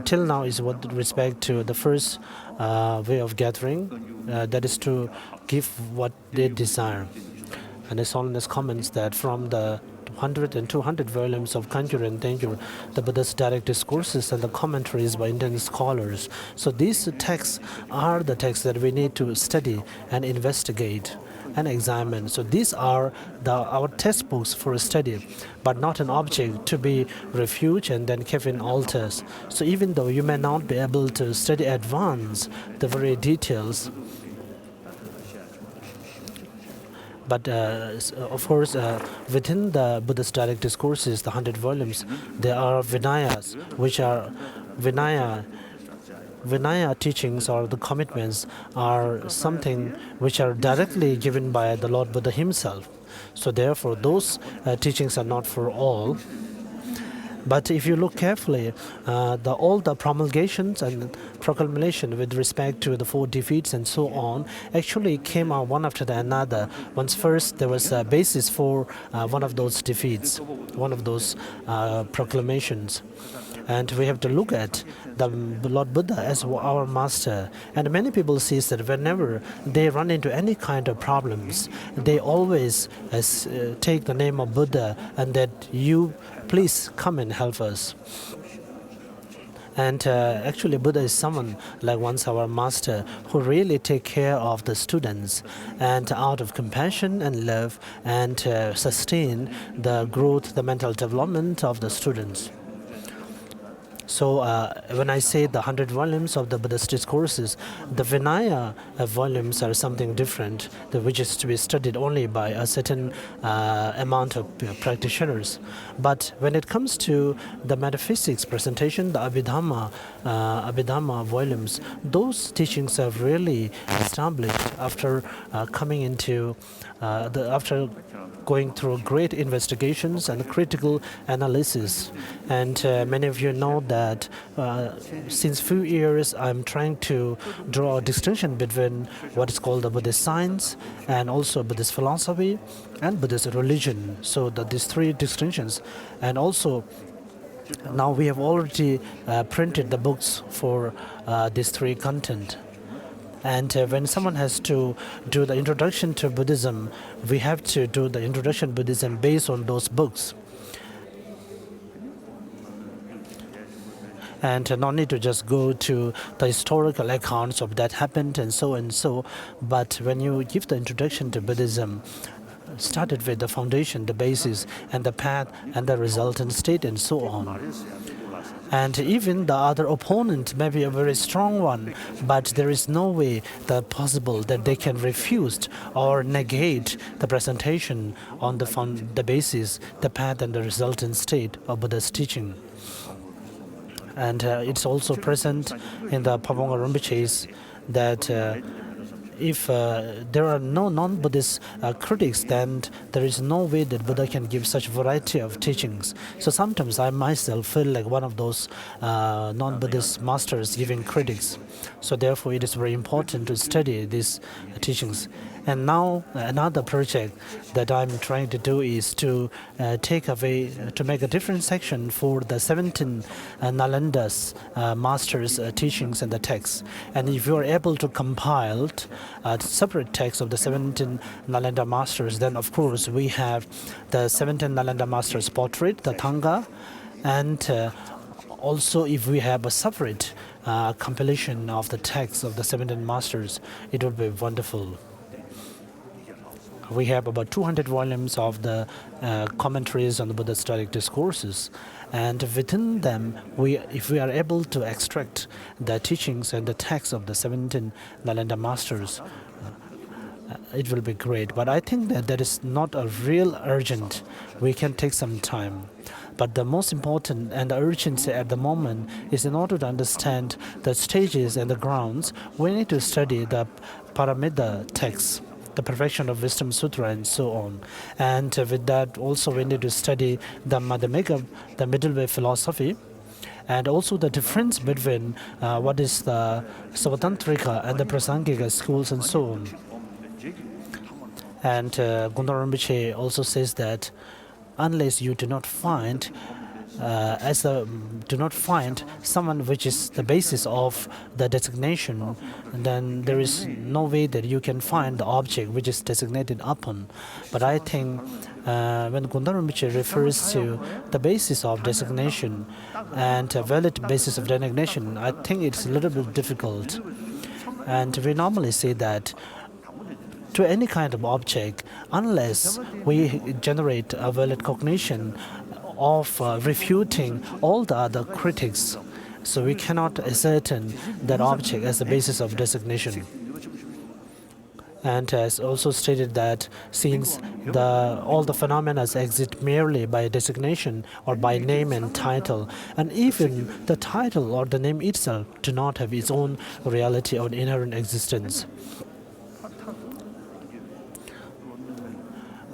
till now is with respect to the first way of gathering, that is to give what they desire. And His Holiness comments that from the 100 and 200 volumes of Kangyur and Tengyur, the Buddha's direct discourses and the commentaries by Indian scholars. So these texts are the texts that we need to study and investigate and examine. So these are our textbooks for study, but not an object to be refuted and then kept in altars. So even though you may not be able to study advance the very details, but of course, within the Buddha's direct discourses, the 100 volumes, there are Vinayas, which are Vinaya teachings or the commitments are something which are directly given by the Lord Buddha himself. So therefore, those teachings are not for all. But if you look carefully, all the promulgations and proclamation with respect to the 4 defeats and so on actually came out one after the another. Once first there was a basis for one of those defeats, one of those proclamations. And we have to look at the Lord Buddha as our master. And many people see that whenever they run into any kind of problems, they always take the name of Buddha, and that you please come and help us. And actually, Buddha is someone like once our master who really take care of the students, and out of compassion and love, and sustain the growth, the mental development of the students. So when I say the 100 volumes of the Buddhist discourses, the Vinaya volumes are something different, which is to be studied only by a certain amount of practitioners. But when it comes to the metaphysics presentation, the Abhidhamma volumes, those teachings are really established after coming into after going through great investigations and critical analysis. And many of you know that since few years I'm trying to draw a distinction between what is called the Buddhist science and also Buddhist philosophy and Buddhist religion. So these three distinctions. And also now we have already printed the books for these three content. And when someone has to do the introduction to Buddhism, we have to do the introduction to Buddhism based on those books. And no need to just go to the historical accounts of that happened and so. But when you give the introduction to Buddhism, started with the foundation, the basis, and the path, and the resultant state, and so on. And even the other opponent may be a very strong one, but there is no way that possible that they can refuse or negate the presentation on the basis, the path, and the resultant state of Buddha's teaching. And it's also present in the Pabonga Rinpoche's that if there are no non-Buddhist critics, then there is no way that Buddha can give such variety of teachings. So sometimes I myself feel like one of those non-Buddhist masters giving critics. So therefore it is very important to study these teachings. And now another project that I'm trying to do is to make a different section for the 17 Nalanda's masters' teachings and the texts. And if you are able to compile separate texts of the 17 Nalanda masters, then of course we have the 17 Nalanda masters' portrait, the Thanga, and also if we have a separate compilation of the texts of the 17 masters, it would be wonderful. We have about 200 volumes of the commentaries on the Buddhist discourses, and within them, if we are able to extract the teachings and the texts of the 17 Nalanda masters, it will be great. But I think that is not a real urgent. We can take some time. But the most important and the urgency at the moment is in order to understand the stages and the grounds, we need to study the Paramita texts, the Perfection of Wisdom Sutra, and so on. And with that, also we need to study the Madhyamika, the middle way philosophy, and also the difference between what is the Savatantrika and the Prasangika schools, and so on. And Gundar Rinpoche also says that unless you do not find someone which is the basis of the designation, then there is no way that you can find the object which is designated upon. But I think when Gundar Rinpoche refers to the basis of designation and a valid basis of designation, I think it's a little bit difficult. And we normally say that to any kind of object, unless we generate a valid cognition of refuting all the other critics, so we cannot ascertain that object as the basis of designation. And as also stated that since all the phenomena exist merely by designation or by name and title, and even the title or the name itself do not have its own reality or inherent existence.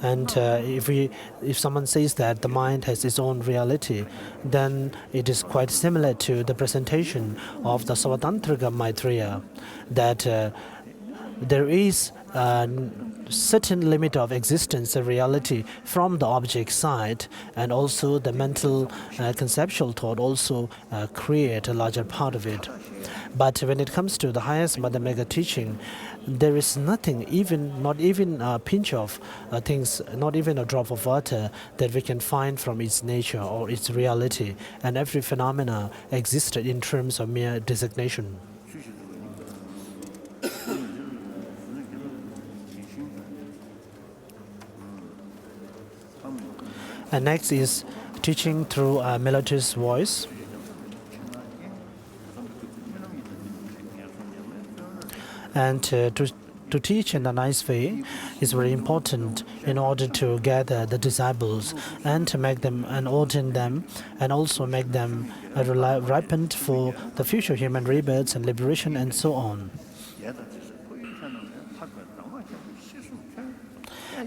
And if someone says that the mind has its own reality, then it is quite similar to the presentation of the Savatantrika Maitreya, that there is certain limit of existence and reality from the object side, and also the mental conceptual thought also create a larger part of it. But when it comes to the highest Mother Mega teaching, there is nothing, not even a pinch of things, not even a drop of water that we can find from its nature or its reality, and every phenomena existed in terms of mere designation. And next is teaching through a melodious voice. And to teach in a nice way is very important in order to gather the disciples and to make them and ordain them, and also make them ripened for the future human rebirths and liberation and so on.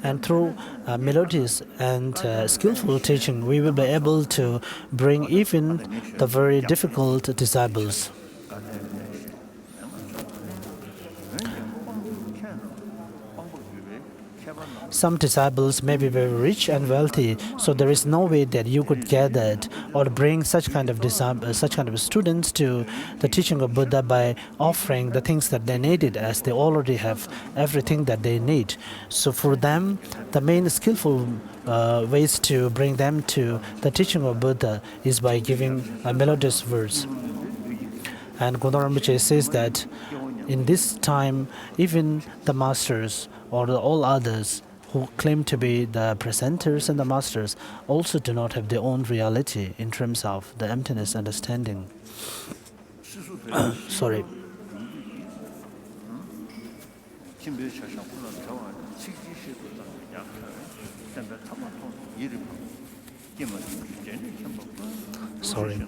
And through melodious and skillful teaching, we will be able to bring even the very difficult disciples. Some disciples may be very rich and wealthy, so there is no way that you could gather it or bring such kind of students to the teaching of Buddha by offering the things that they needed, as they already have everything that they need. So for them, the main skillful ways to bring them to the teaching of Buddha is by giving a melodious words. And Gondol Rinpoche says that in this time, even the masters or all others who claim to be the presenters and the masters also do not have their own reality in terms of the emptiness understanding. Sorry. Sorry.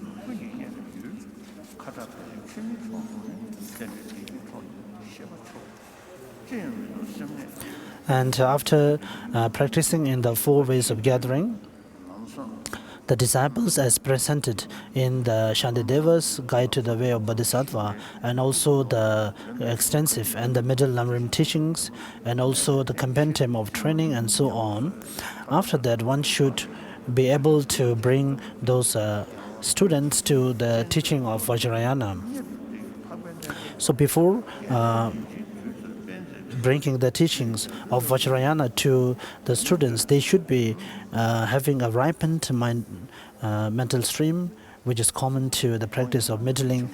And after practicing in the 4 ways of gathering, the disciples, as presented in the Shantideva's Guide to the Way of Bodhisattva, and also the extensive and the middle Lamrim teachings, and also the compendium of training and so on, after that one should be able to bring those students to the teaching of Vajrayana. So before bringing the teachings of Vajrayana to the students, they should be having a ripened mental stream, which is common to the practice of middling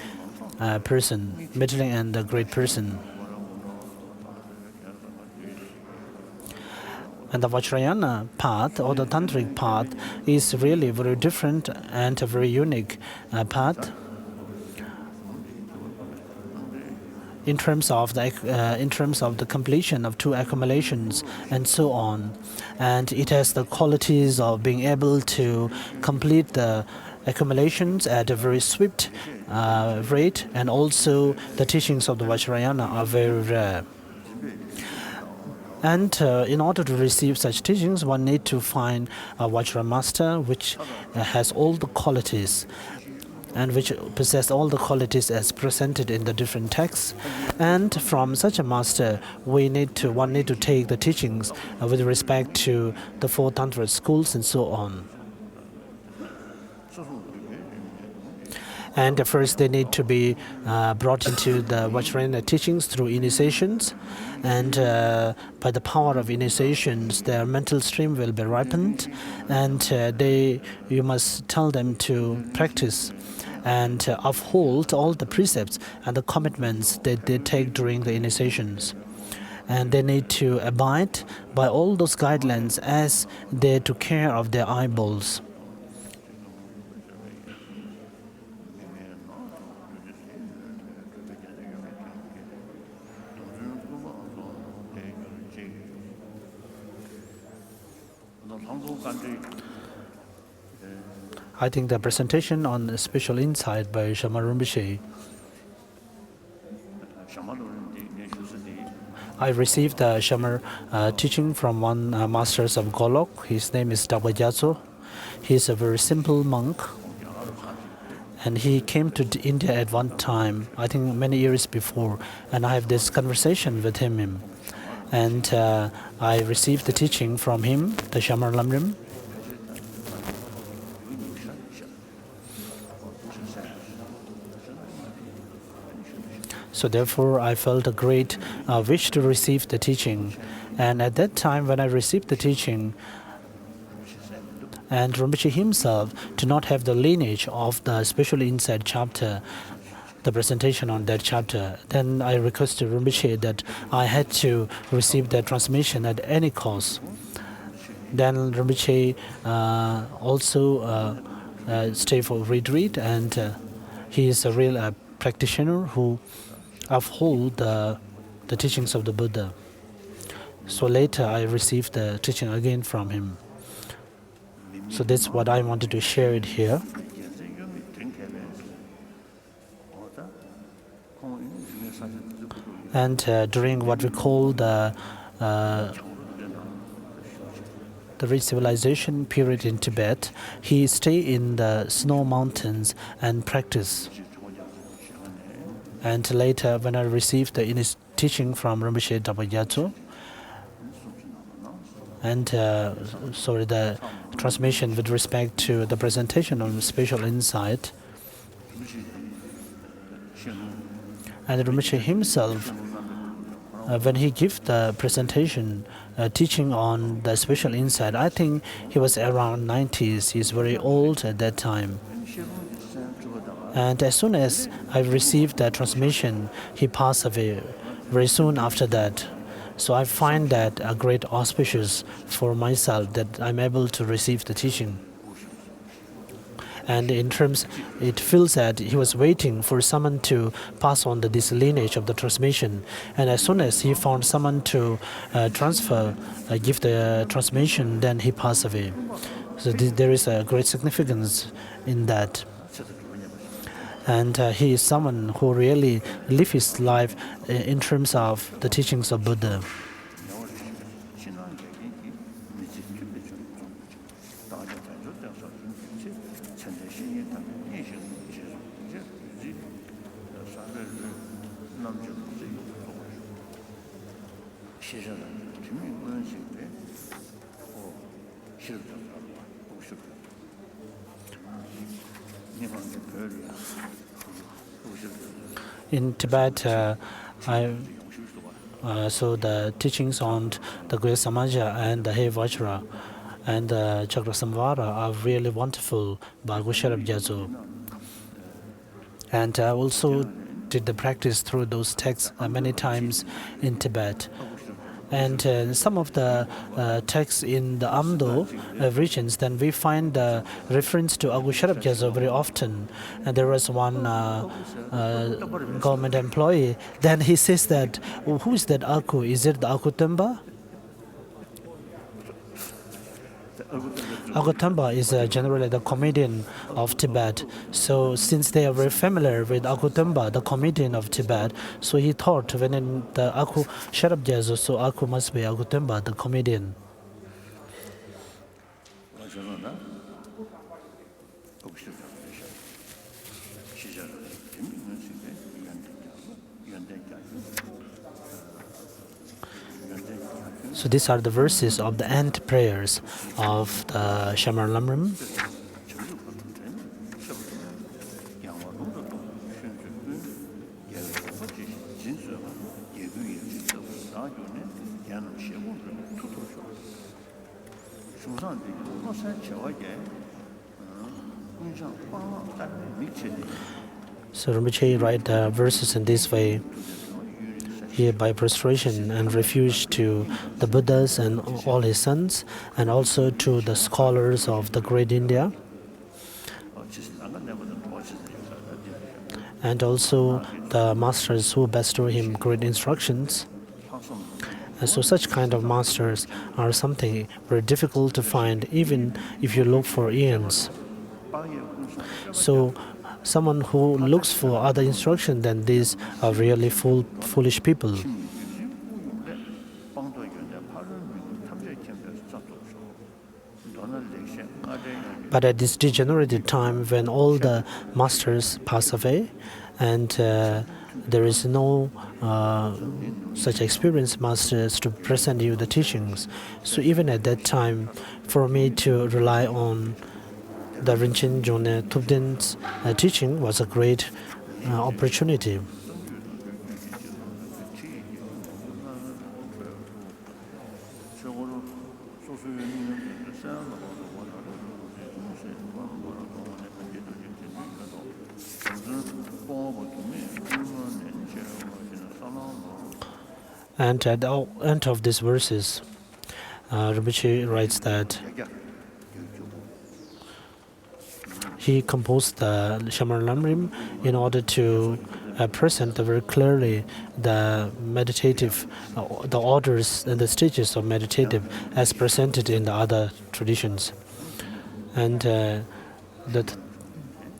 and the great person. And the Vajrayana path, or the Tantric path, is really very different and a very unique path in terms of the completion of 2 accumulations and so on. And it has the qualities of being able to complete the accumulations at a very swift rate, and also the teachings of the Vajrayana are very rare. And in order to receive such teachings, one needs to find a Vajra master which has all the qualities, and which possess all the qualities as presented in the different texts. And from such a master, one need to take the teachings with respect to the 4 Tantra schools and so on. And first, they need to be brought into the Vajrayana teachings through initiations, and by the power of initiations, their mental stream will be ripened, and you must tell them to practice and uphold all the precepts and the commitments that they take during the initiations. And they need to abide by all those guidelines as they took care of their eyeballs. I think the presentation on the special insight by Shama Rinpoche, I received the Shama teaching from one master of Golok. His name is Tabajazo. He is a very simple monk, and he came to India at one time, I think many years before, and I have this conversation with him. and I received the teaching from him, the Jangchup Lamrim. So therefore, I felt a great wish to receive the teaching. And at that time, when I received the teaching, and Rinpoche himself did not have the lineage of the special insight chapter, the presentation on that chapter, then I requested Rinpoche that I had to receive that transmission at any cost. Then Rinpoche also stayed for retreat, and he is a real practitioner who uphold the teachings of the Buddha. So later I received the teaching again from him. So that's what I wanted to share it here. And during what we call the re-civilization period in Tibet, he stayed in the snow mountains and practiced. And later, when I received the teaching from Rinpoche Dabayato, and the transmission with respect to the presentation of special insight, and Rinpoche himself, when he gave the presentation teaching on the special insight, I think he was around 90s. He's very old at that time. And as soon as I received the transmission, he passed away very soon after that. So I find that a great auspicious for myself that I'm able to receive the teaching. And in terms, it feels that he was waiting for someone to pass on this lineage of the transmission. And as soon as he found someone to give the transmission, then he passed away. So there is a great significance in that. And he is someone who really lived his life in terms of the teachings of Buddha. In Tibet, so the teachings on the Great Samaja and the He Vajra and the Chakra Samvara are really wonderful by Gusharab Gyazo. And I also did the practice through those texts many times in Tibet. And some of the texts in the Amdo regions, then we find the reference to Agu Sharab Gyazo very often. And there was one government employee, then he says that, oh, who is that Aku? Is it the Aku Temba? Aku Temba is generally the comedian of Tibet. So since they are very familiar with Aku Temba, the comedian of Tibet, so he thought when in the Aku Sharab Gyazo, so Aku must be Aku Temba, the comedian. So these are the verses of the end prayers of the Jangchup Lamrim. So Rinpoche write the verses in this way. Here by prostration and refuge to the Buddhas and all his sons, and also to the scholars of the great India, and also the masters who bestow him great instructions. And so such kind of masters are something very difficult to find, even if you look for eons. So someone who looks for other instruction, then these are really foolish people. But at this degenerated time, when all the masters pass away, and there is no such experienced masters to present you the teachings. So even at that time, for me to rely on the Rinchen Jone Tubden's teaching was a great opportunity. And at the end of these verses, Rinpoche writes that he composed the Jangchup Lamrim in order to present very clearly the meditative, the orders and the stages of meditative as presented in the other traditions. And the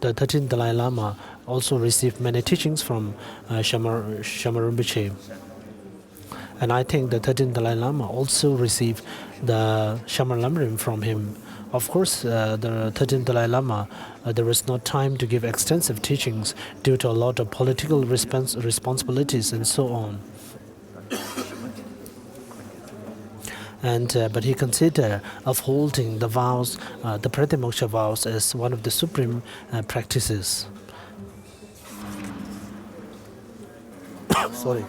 13th Dalai Lama also received many teachings from Jangchup Rinpoche. And I think the 13th Dalai Lama also received the Jangchup Lamrim from him. Of course, the 13th Dalai Lama, there was no time to give extensive teachings due to a lot of political responsibilities and so on. But he considered upholding the vows, the Pratimoksha vows, as one of the supreme practices. Sorry.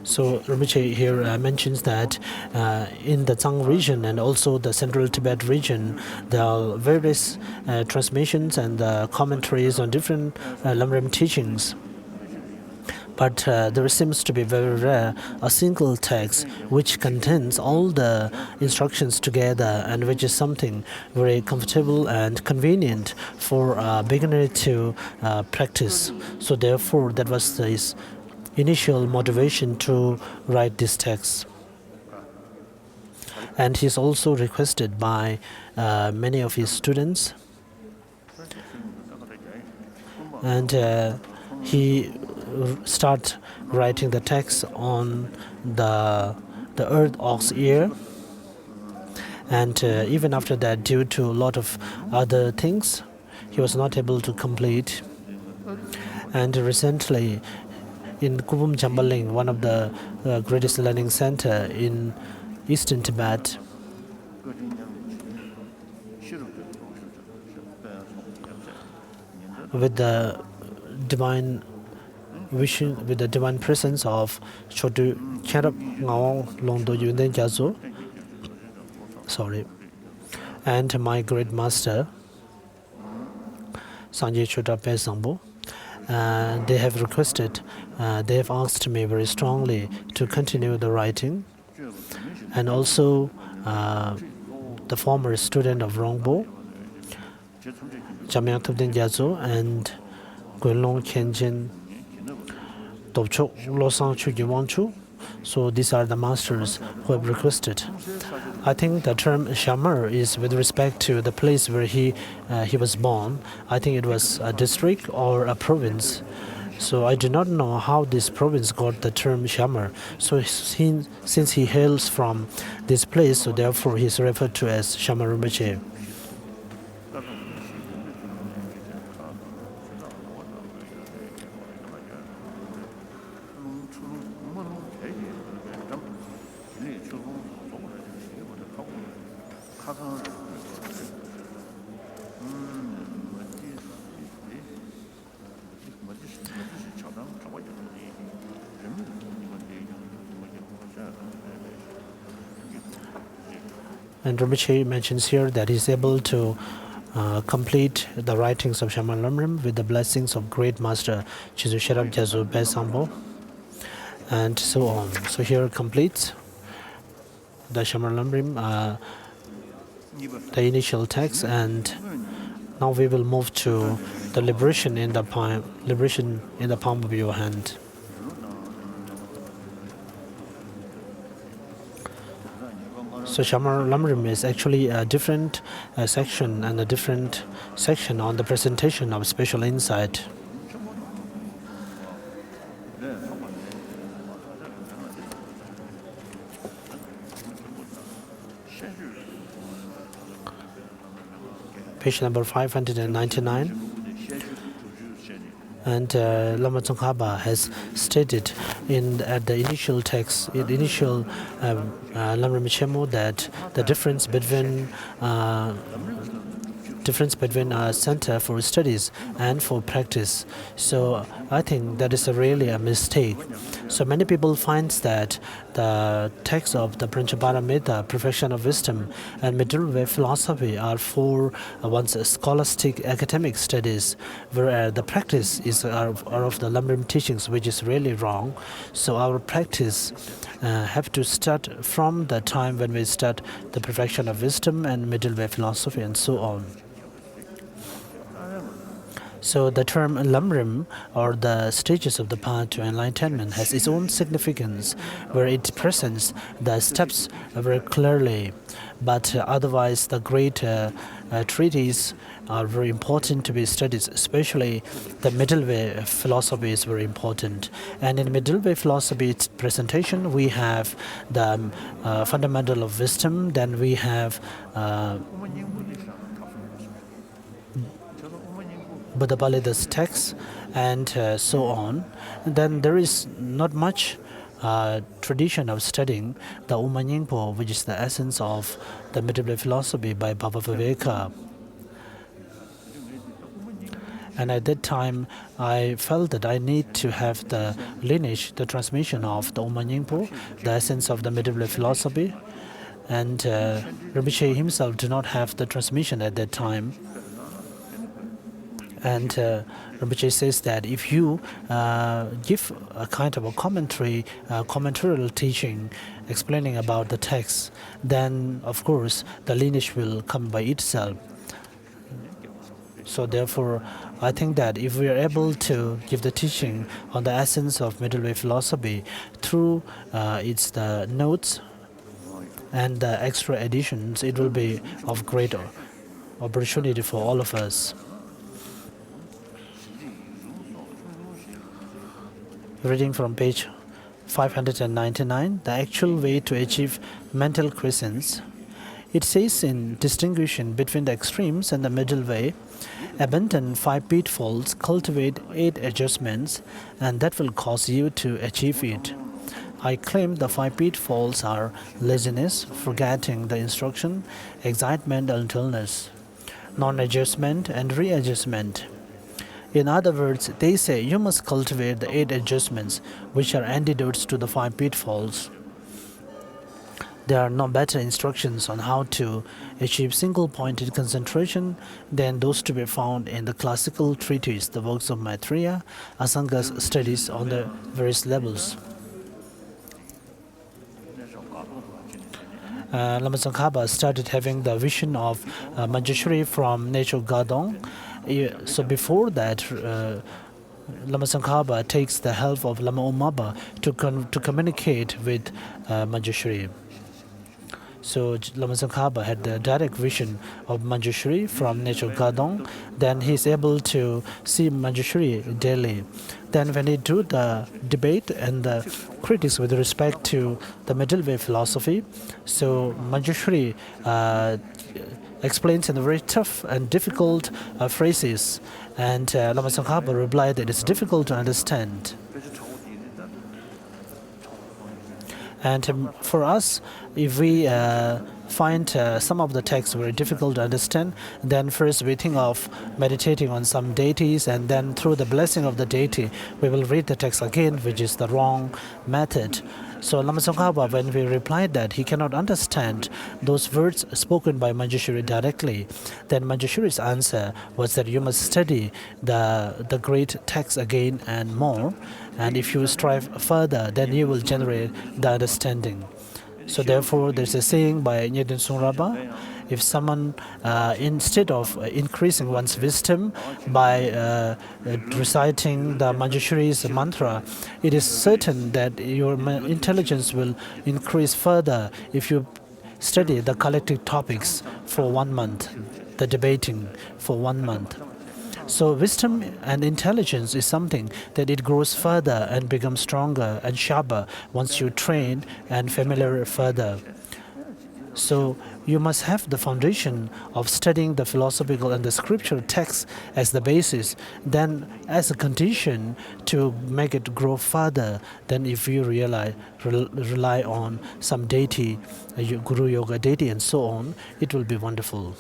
So Rinpoche here mentions that in the Tsang region and also the Central Tibet region, there are various transmissions and commentaries on different Lamrim teachings. But there seems to be very rare a single text which contains all the instructions together and which is something very comfortable and convenient for a beginner to practice. So therefore, that was his initial motivation to write this text. And he's also requested by many of his students. And he start writing the text on the earth ox ear. And even after that, due to a lot of other things, he was not able to complete. And recently, in Kubum Jambaling, one of the greatest learning center in eastern Tibet, with the divine vision, with the divine presence of Chotu Cherab Ngawang Longdo Yunden Jazo, and my great master Sanje Chota Pe Sambo, they have requested, they have asked me very strongly to continue the writing. And also the former student of Rongbo, Jamyang Tubden Jazo, and Gwenlong Khenjin Topchok Losang Chu Gyuwangchu. So these are the masters who have requested. I think the term Shamar is with respect to the place where he was born. I think it was a district or a province. So I do not know how this province got the term Shamar. So since he hails from this place, so therefore he is referred to as Shamar Rinpoche. And Rinpoche mentions here that he is able to complete the writings of Jangchup Lamrim with the blessings of great master Chizu Sherab Jazu Pe Sambo, and so on. So here completes the Jangchup Lamrim, the initial text, and now we will move to the liberation in the palm of your hand. So Jangchup Lamrim is actually a different section and a different section on the presentation of special insight. page number 599. And Lama Tsongkhapa has stated at the initial text, in the initial Lamrim Chemo, that the difference between Center for Studies and for practice. So I think that is really a mistake. So many people find that the text of the Pranchaparamita, Perfection of Wisdom, and Middle Way Philosophy are for one's scholastic academic studies, where the practice are of the Lamrim teachings, which is really wrong. So our practice have to start from the time when we start the Perfection of Wisdom and Middle Way Philosophy and so on. So the term Lamrim, or the stages of the path to enlightenment, has its own significance, where it presents the steps very clearly. But otherwise, the great treatises are very important to be studied, especially the Middle Way philosophy is very important. And in Middle Way philosophy presentation, we have the fundamental of wisdom, then we have Buddha Palida's text, and so on. And then there is not much tradition of studying the Umanyingpo, which is the essence of the Middle Way philosophy by Baba Viveka. And at that time, I felt that I need to have the lineage, the transmission of the Umanyingpo, the essence of the Middle Way philosophy. And Rinpoche himself did not have the transmission at that time. And Rinpoche says that if you give a kind of a commentary, commentarial teaching explaining about the text, then of course the lineage will come by itself. So therefore, I think that if we are able to give the teaching on the essence of Middle Way philosophy through its the notes and the extra editions, it will be of great opportunity for all of us. Reading from page 599, the actual way to achieve mental quiescence. It says in distinguishing between the extremes and the middle way, abandon 5 pitfalls, cultivate 8 adjustments, and that will cause you to achieve it. I claim the 5 pitfalls are laziness, forgetting the instruction, excitement and dullness, non-adjustment and readjustment. In other words, they say you must cultivate the 8 adjustments, which are antidotes to the 5 pitfalls. There are no better instructions on how to achieve single-pointed concentration than those to be found in the classical treatise, the works of Maitreya, Asanga's studies on the various levels. Lama Tsongkhapa started having the vision of Manjushri from Nature Gadong. So before that, Lama Tsongkhapa takes the help of Lama Umaba to communicate with Manjushri. So Lama Tsongkhapa had the direct vision of Manjushri from Nature Gadong. Then he's able to see Manjushri daily. Then when he do the debate and the critics with respect to the Middle Way philosophy, so Manjushri explains in very tough and difficult phrases, and Lama Tsongkhapa replied that it's difficult to understand. And for us, if we find some of the texts very difficult to understand, then first we think of meditating on some deities, and then through the blessing of the deity, we will read the text again, which is the wrong method. So Lama Tsongkhapa, when we replied that he cannot understand those words spoken by Manjushri directly, then Manjushri's answer was that you must study the great text again and more, and if you strive further, then you will generate the understanding. So therefore, there's a saying by Nyeden Sungraba, if someone, instead of increasing one's wisdom by reciting the Manjushri's mantra, it is certain that your intelligence will increase further if you study the collective topics for 1 month, the debating for 1 month. So wisdom and intelligence is something that it grows further and becomes stronger and sharper once you train and familiar further. So You must have the foundation of studying the philosophical and the scriptural texts as the basis. Then, as a condition to make it grow further, then if you rely on some deity, Guru Yoga deity and so on, it will be wonderful.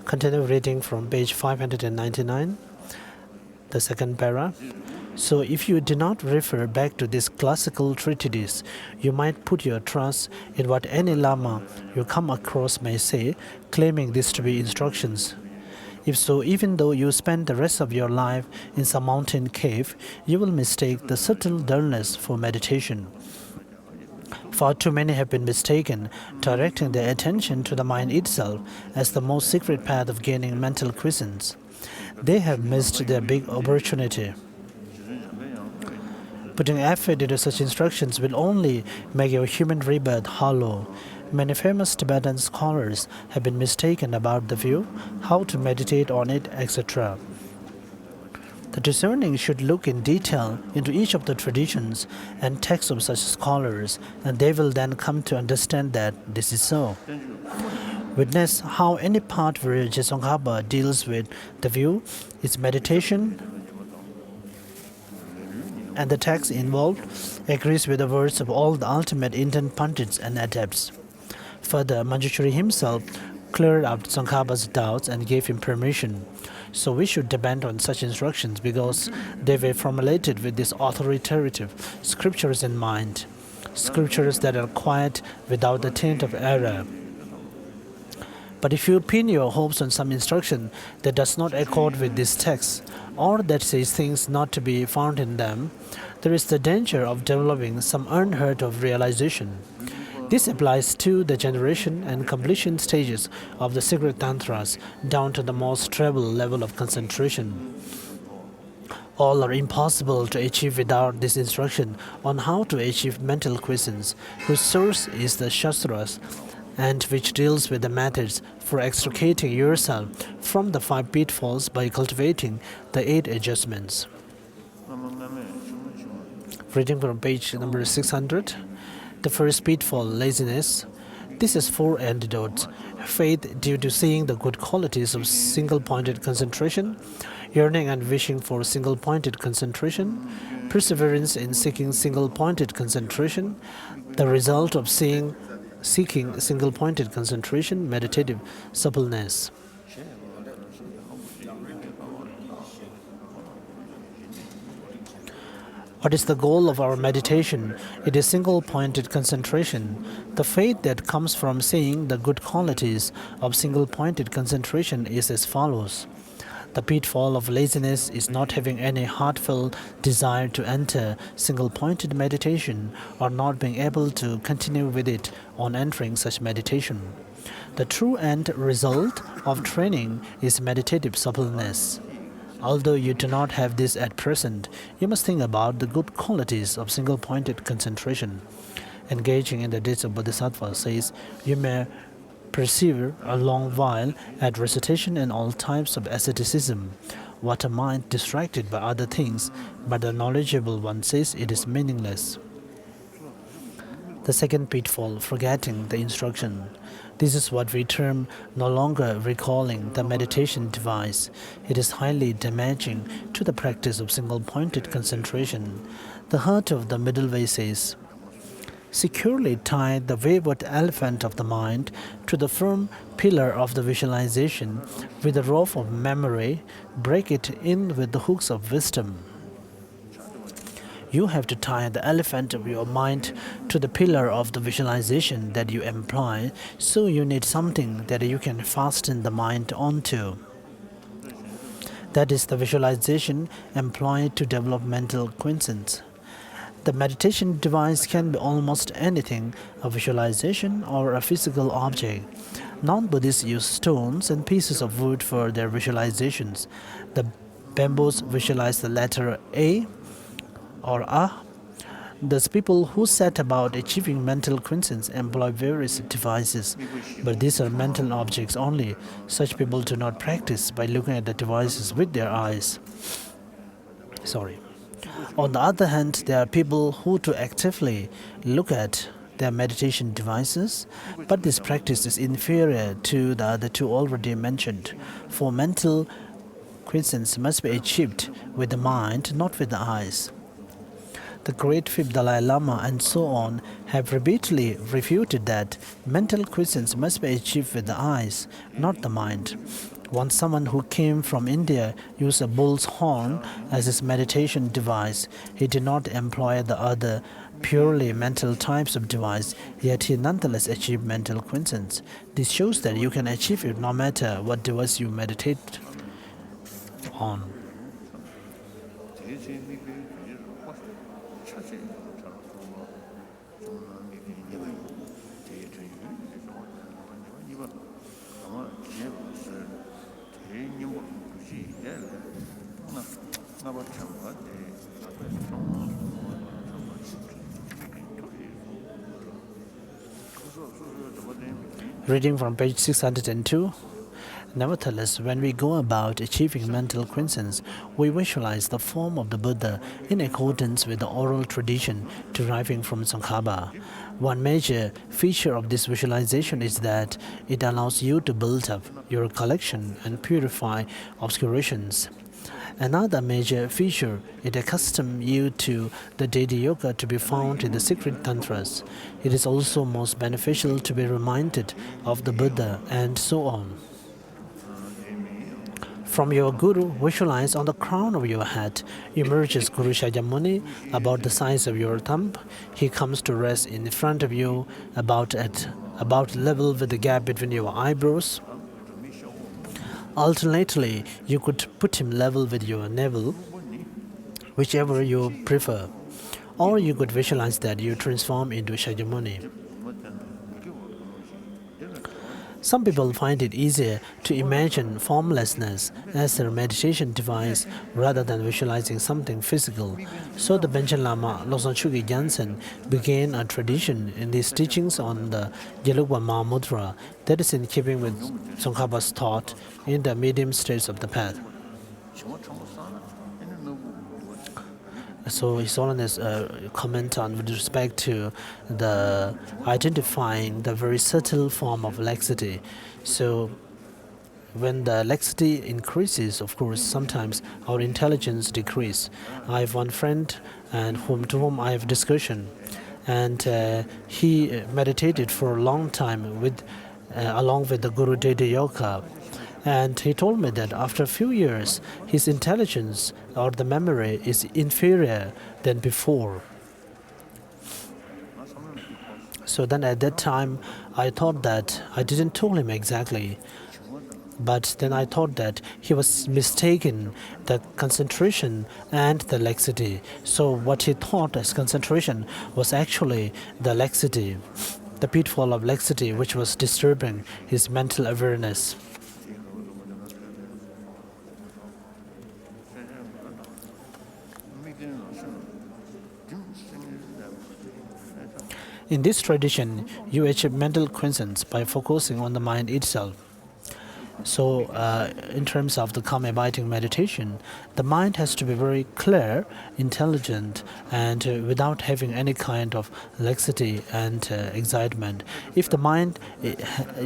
Continue reading from page 599, the second para. So if you do not refer back to this classical treatise, you might put your trust in what any Lama you come across may say, claiming this to be instructions. If so, even though you spend the rest of your life in some mountain cave, you will mistake the subtle dullness for meditation. Far too many have been mistaken, directing their attention to the mind itself as the most secret path of gaining mental quiescence. They have missed their big opportunity. Putting effort into such instructions will only make your human rebirth hollow. Many famous Tibetan scholars have been mistaken about the view, how to meditate on it, etc. The discerning should look in detail into each of the traditions and texts of such scholars, and they will then come to understand that this is so. Witness how any part where Tsongkhapa deals with the view, its meditation, and the text involved agrees with the words of all the ultimate Indian pundits and adepts. Further, Manjushri himself cleared up Tsongkhapa's doubts and gave him permission. So we should depend on such instructions because they were formulated with these authoritative scriptures in mind, scriptures that are quiet without the taint of error. But if you pin your hopes on some instruction that does not accord with this text, or that says things not to be found in them, there is the danger of developing some unheard of realization. This applies to the generation and completion stages of the secret tantras down to the most treble level of concentration. All are impossible to achieve without this instruction on how to achieve mental quiescence, whose source is the Shastras, and which deals with the methods for extricating yourself from the 5 pitfalls by cultivating the 8 adjustments. Reading from page number 600. The first pitfall, laziness. This has 4 antidotes. Faith due to seeing the good qualities of single-pointed concentration, yearning and wishing for single-pointed concentration, perseverance in seeking single-pointed concentration, the result of seeking single-pointed concentration, meditative suppleness. What is the goal of our meditation? It is single-pointed concentration. The faith that comes from seeing the good qualities of single-pointed concentration is as follows. The pitfall of laziness is not having any heartfelt desire to enter single-pointed meditation or not being able to continue with it on entering such meditation. The true end result of training is meditative suppleness. Although you do not have this at present, you must think about the good qualities of single-pointed concentration. Engaging in the deeds of Bodhisattva says, you may persevere a long while at recitation and all types of asceticism. What a mind distracted by other things, but the knowledgeable one says it is meaningless. The second pitfall, forgetting the instruction. This is what we term no longer recalling the meditation device. It is highly damaging to the practice of single-pointed concentration. The heart of the middle way says, securely tie the wayward elephant of the mind to the firm pillar of the visualization with the rope of memory, break it in with the hooks of wisdom. You have to tie the elephant of your mind to the pillar of the visualization that you employ, so you need something that you can fasten the mind onto. That is the visualization employed to develop mental quiescence. The meditation device can be almost anything, a visualization or a physical object. Non-Buddhists use stones and pieces of wood for their visualizations. The bamboos visualize the letter A or A. Thus, people who set about achieving mental quiescence employ various devices, but these are mental objects only. Such people do not practice by looking at the devices with their eyes. On the other hand, there are people who do actively look at their meditation devices, but this practice is inferior to the other two already mentioned, for mental quiescence must be achieved with the mind, not with the eyes. The great fifth Dalai Lama and so on have repeatedly refuted that mental quiescence must be achieved with the eyes, not the mind. Once someone who came from India used a bull's horn as his meditation device. He did not employ the other purely mental types of device, yet he nonetheless achieved mental quiescence. This shows that you can achieve it no matter what device you meditate on. Reading from page 602. Nevertheless, when we go about achieving mental quiescence, we visualize the form of the Buddha in accordance with the oral tradition deriving from Tsongkhapa. One major feature of this visualization is that it allows you to build up your collection and purify obscurations. Another major feature, it accustoms you to the deity yoga to be found in the secret tantras. It is also most beneficial to be reminded of the Buddha and so on. From your guru, visualize on the crown of your head emerges Guru Shakyamuni about the size of your thumb. He comes to rest in front of you about level with the gap between your eyebrows. Alternately, you could put him level with your navel, whichever you prefer. Or you could visualize that you transform into Shakyamuni. Some people find it easier to imagine formlessness as their meditation device rather than visualizing something physical. So the Benchen Lama Losang Chugi Gyaltsen began a tradition in his teachings on the Bylakuppe Mahamudra that is in keeping with Tsongkhapa's thought in the medium states of the path. So His Holiness comment on with respect to the identifying the very subtle form of laxity. So when the laxity increases, of course, sometimes our intelligence decreases. I have one friend to whom I have discussion, and he meditated for a long time along with the Guru Dede Yoga. And he told me that after a few years, his intelligence or the memory is inferior than before. So then at that time, I thought that I didn't tell him exactly. But then I thought that he was mistaken the concentration and the laxity. So what he thought as concentration was actually the laxity, the pitfall of laxity, which was disturbing his mental awareness. In this tradition, you achieve mental quiescence by focusing on the mind itself. So, in terms of the calm abiding meditation, the mind has to be very clear, intelligent, and without having any kind of laxity and excitement. If the mind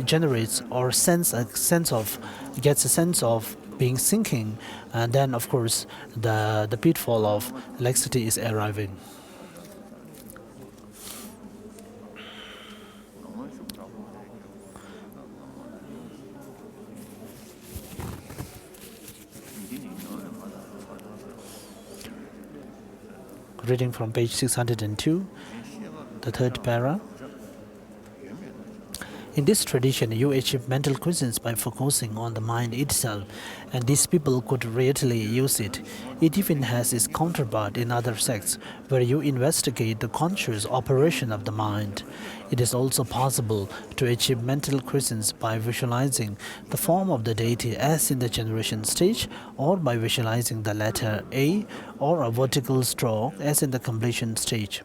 generates or gets a sense of being sinking, then of course the pitfall of laxity is arriving. Reading from page 602, the third para. In this tradition, you achieve mental quiescence by focusing on the mind itself, and these people could readily use it. It even has its counterpart in other sects, where you investigate the conscious operation of the mind. It is also possible to achieve mental quiescence by visualizing the form of the deity as in the generation stage, or by visualizing the letter A, or a vertical stroke as in the completion stage.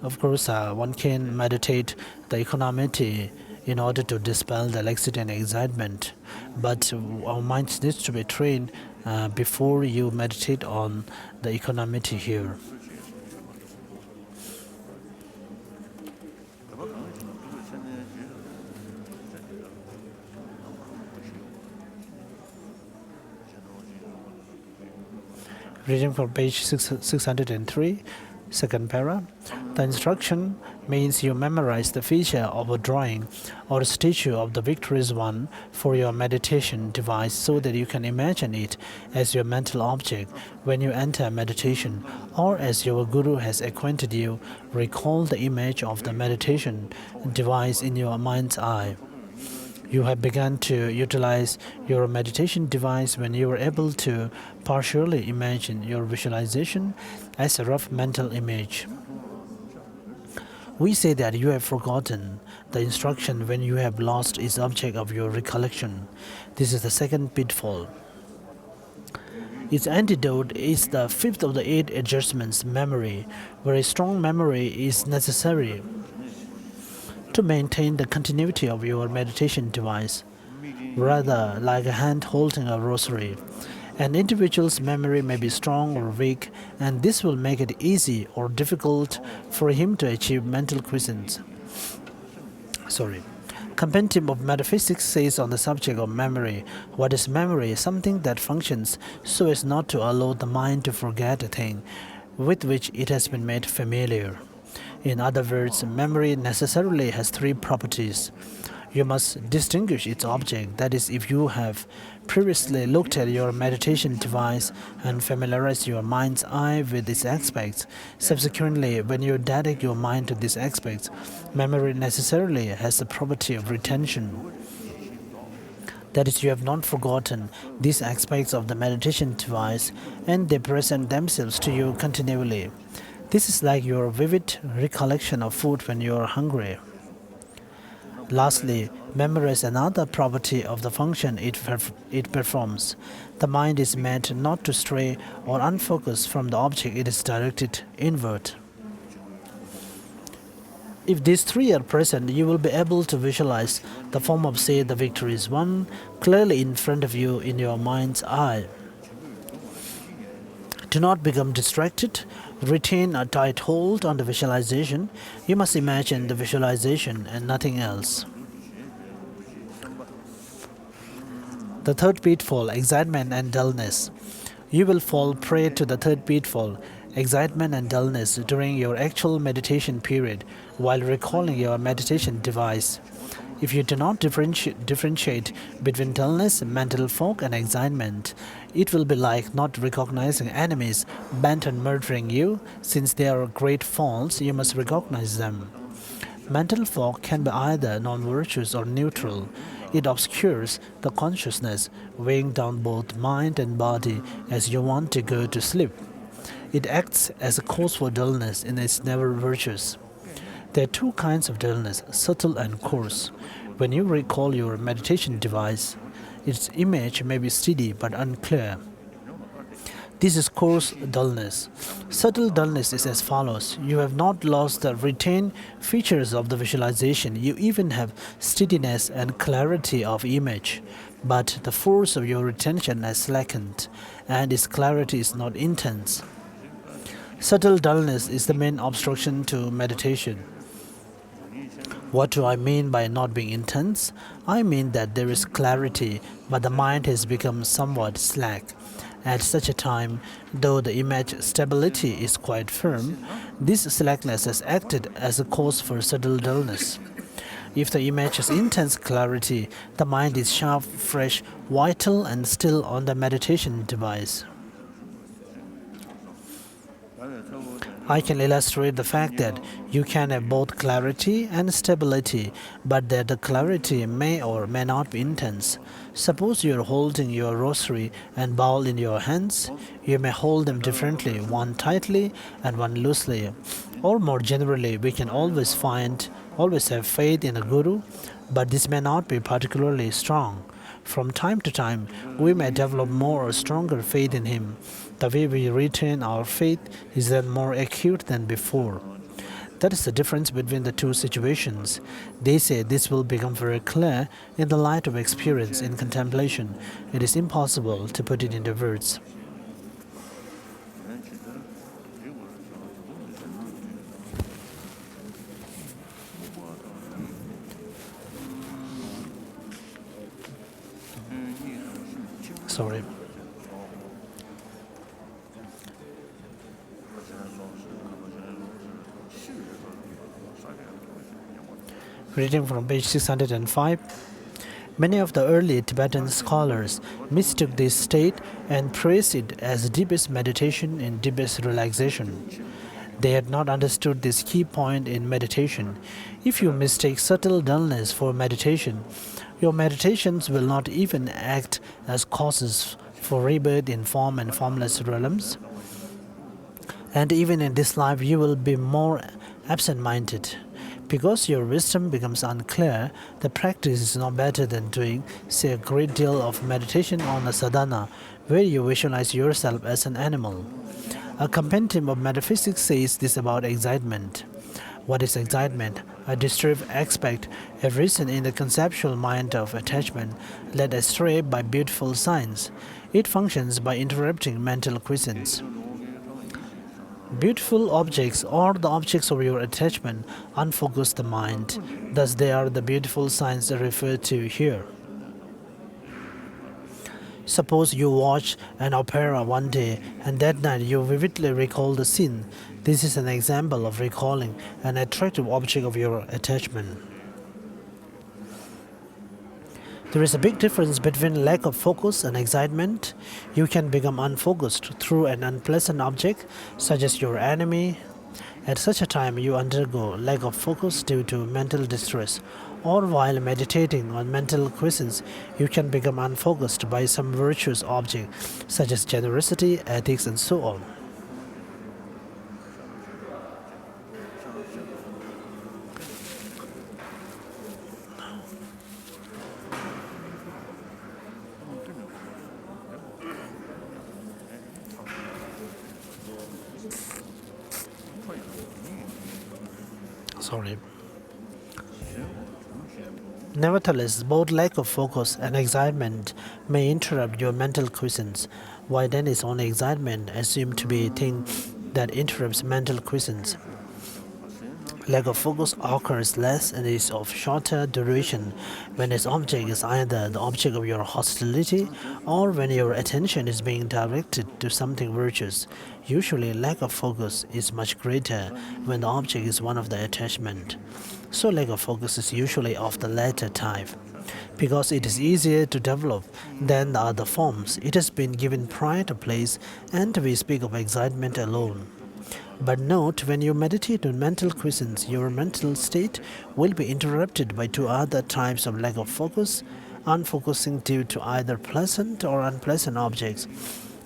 Of course, one can meditate the equanimity in order to dispel the laxity and excitement. But our minds needs to be trained before you meditate on the equanimity here. Reading from page 603, second para. The instruction means you memorize the feature of a drawing or a statue of the victorious one for your meditation device so that you can imagine it as your mental object when you enter meditation, or as your guru has acquainted you, recall the image of the meditation device in your mind's eye. You have begun to utilize your meditation device when you are able to partially imagine your visualization as a rough mental image. We say that you have forgotten the instruction when you have lost its object of your recollection. This is the second pitfall. Its antidote is the fifth of the 8 adjustments, memory, where a strong memory is necessary to maintain the continuity of your meditation device, rather like a hand holding a rosary. An individual's memory may be strong or weak, and this will make it easy or difficult for him to achieve mental quiescence. Compendium of Metaphysics says on the subject of memory, what is memory? Something that functions so as not to allow the mind to forget a thing with which it has been made familiar. In other words, memory necessarily has 3 properties. You must distinguish its object, that is, if you have previously looked at your meditation device and familiarized your mind's eye with its aspects, subsequently, when you direct your mind to these aspects, memory necessarily has the property of retention. That is, you have not forgotten these aspects of the meditation device, and they present themselves to you continually. This is like your vivid recollection of food when you are hungry. Lastly, memory is another property of the function it performs. The mind is meant not to stray or unfocus from the object it is directed inward. If these 3 are present, you will be able to visualize the form of, say, the victorious one clearly in front of you in your mind's eye. Do not become distracted. Retain a tight hold on the visualization. You must imagine the visualization and nothing else. The third pitfall, excitement and dullness. You will fall prey to the third pitfall, excitement and dullness, during your actual meditation period while recalling your meditation device. If you do not differentiate between dullness, mental fog, and excitement, it will be like not recognizing enemies bent on murdering you. Since they are great faults, you must recognize them. Mental fog can be either non-virtuous or neutral. It obscures the consciousness, weighing down both mind and body as you want to go to sleep. It acts as a cause for dullness and is never virtuous. There are 2 kinds of dullness, subtle and coarse. When you recall your meditation device, its image may be steady but unclear. This is coarse dullness. Subtle dullness is as follows. You have not lost the retained features of the visualization. You even have steadiness and clarity of image. But the force of your retention has slackened, and its clarity is not intense. Subtle dullness is the main obstruction to meditation. What do I mean by not being intense? I mean that there is clarity, but the mind has become somewhat slack. At such a time, though the image stability is quite firm, this slackness has acted as a cause for subtle dullness. If the image has intense clarity, the mind is sharp, fresh, vital, and still on the meditation device. I can illustrate the fact that you can have both clarity and stability, but that the clarity may or may not be intense. Suppose you are holding your rosary and bowl in your hands. You may hold them differently, one tightly and one loosely. Or more generally, we can always have faith in a guru, but this may not be particularly strong. From time to time, we may develop more or stronger faith in him. The way we retain our faith is then more acute than before. That is the difference between the two situations. They say this will become very clear in the light of experience in contemplation. It is impossible to put it into words. Sorry. Reading from page 605. Many of the early Tibetan scholars mistook this state and praised it as deepest meditation and deepest relaxation. They had not understood this key point in meditation. If you mistake subtle dullness for meditation, your meditations will not even act as causes for rebirth in form and formless realms. And even in this life, you will be more absent-minded. Because your wisdom becomes unclear, the practice is no better than doing, say, a great deal of meditation on a sadhana, where you visualize yourself as an animal. A compendium of metaphysics says this about excitement. What is excitement? A disturbed aspect, a reason in the conceptual mind of attachment, led astray by beautiful signs. It functions by interrupting mental quiescence. Beautiful objects or the objects of your attachment unfocus the mind. Thus they are the beautiful signs referred to here. Suppose you watch an opera one day and that night you vividly recall the scene. This is an example of recalling an attractive object of your attachment. There is a big difference between lack of focus and excitement. You can become unfocused through an unpleasant object, such as your enemy. At such a time, you undergo lack of focus due to mental distress. Or while meditating on mental quiescence, you can become unfocused by some virtuous object, such as generosity, ethics, and so on. Sorry. Nevertheless, both lack of focus and excitement may interrupt your mental quiescence. Why then is only excitement assumed to be a thing that interrupts mental quiescence? Lack of focus occurs less and is of shorter duration when its object is either the object of your hostility or when your attention is being directed to something virtuous. Usually, lack of focus is much greater when the object is one of the attachment. So lack of focus is usually of the latter type. Because it is easier to develop than the other forms, it has been given prior place, and we speak of excitement alone. But note, when you meditate on mental quiescence, your mental state will be interrupted by two other types of lack of focus, unfocusing due to either pleasant or unpleasant objects,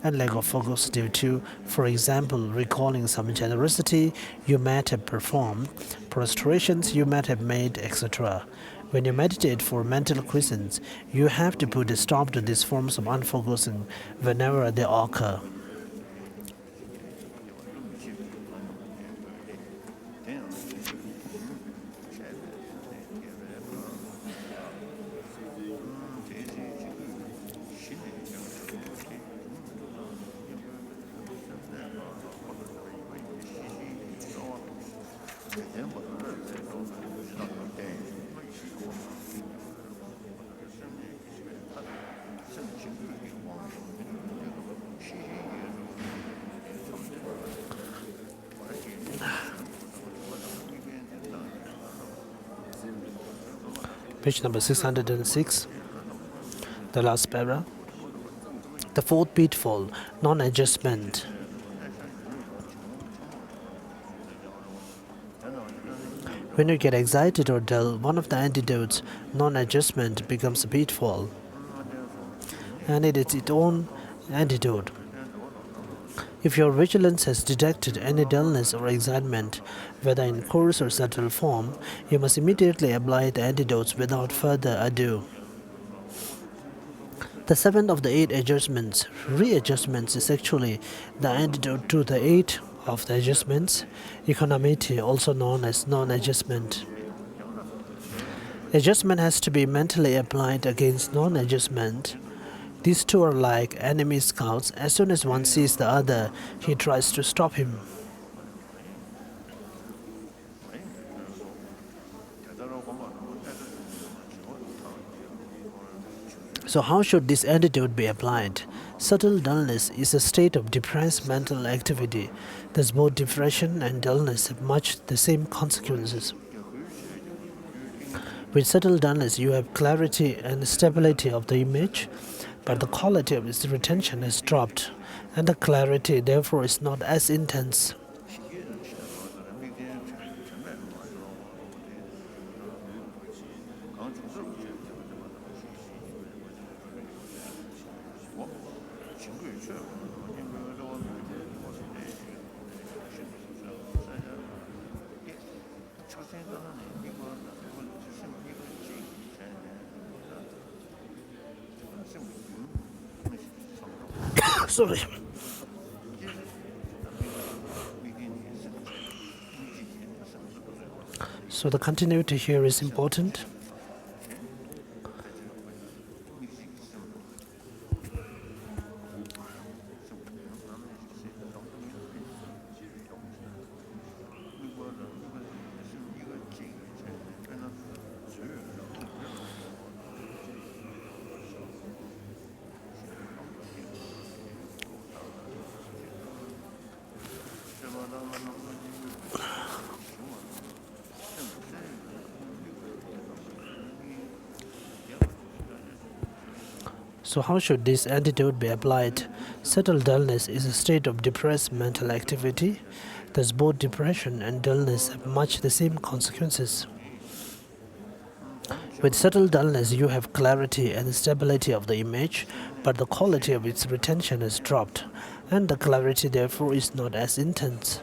and lack of focus due to, for example, recalling some generosity you might have performed, prostrations you might have made, etc. When you meditate for mental quiescence, you have to put a stop to these forms of unfocusing whenever they occur. Page number 606, the last para. The fourth pitfall, non-adjustment. When you get excited or dull, one of the antidotes, non-adjustment, becomes a pitfall. And it is its own antidote. If your vigilance has detected any dullness or excitement, whether in coarse or subtle form, you must immediately apply the antidotes without further ado. The seventh of the 8 adjustments, readjustments, is actually the antidote to the 8 of the adjustments, equanimity, also known as non-adjustment. Adjustment has to be mentally applied against non-adjustment. These two are like enemy scouts. As soon as one sees the other, he tries to stop him. So how should this attitude be applied? Subtle dullness is a state of depressed mental activity. Thus both depression and dullness have much the same consequences. With subtle dullness you have clarity and stability of the image, but the quality of its retention has dropped, and the clarity therefore is not as intense. Sorry. So the continuity here is important. So how should this attitude be applied? Subtle dullness is a state of depressed mental activity. Thus both depression and dullness have much the same consequences. With subtle dullness you have clarity and stability of the image, but the quality of its retention has dropped, and the clarity therefore is not as intense.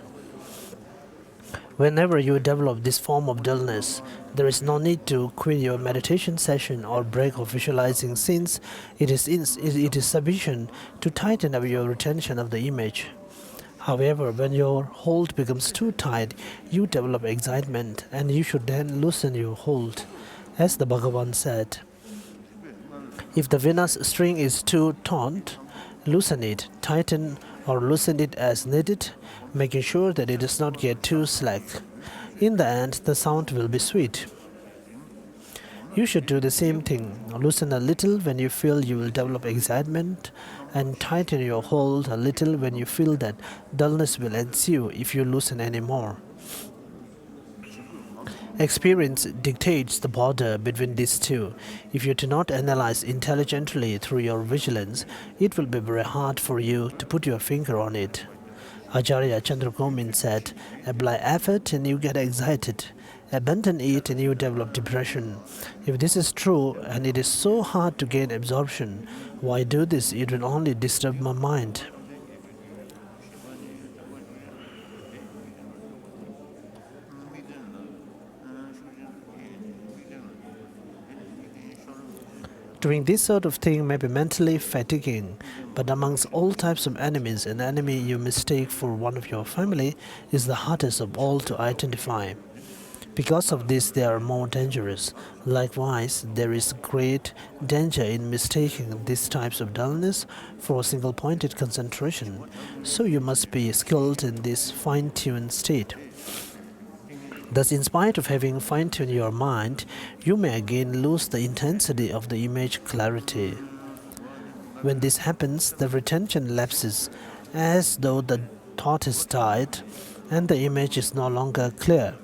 Whenever you develop this form of dullness, there is no need to quit your meditation session or break of visualizing, since it is sufficient to tighten up your retention of the image. However, when your hold becomes too tight, you develop excitement, and you should then loosen your hold. As the Bhagavan said, if the Vena's string is too taut, loosen it, tighten or loosen it as needed, making sure that it does not get too slack. In the end, the sound will be sweet. You should do the same thing. Loosen a little when you feel you will develop excitement, and tighten your hold a little when you feel that dullness will ensue if you loosen any more. Experience dictates the border between these two. If you do not analyze intelligently through your vigilance, it will be very hard for you to put your finger on it. Acharya Chandragomin said, apply effort and you get excited. Abandon it and you develop depression. If this is true and it is so hard to gain absorption, why do this? It will only disturb my mind. Doing this sort of thing may be mentally fatiguing, but amongst all types of enemies, an enemy you mistake for one of your family is the hardest of all to identify. Because of this, they are more dangerous. Likewise, there is great danger in mistaking these types of dullness for a single-pointed concentration, so you must be skilled in this fine-tuned state. Thus, in spite of having fine-tuned your mind, you may again lose the intensity of the image clarity. When this happens, the retention lapses, as though the thought is died, and the image is no longer clear.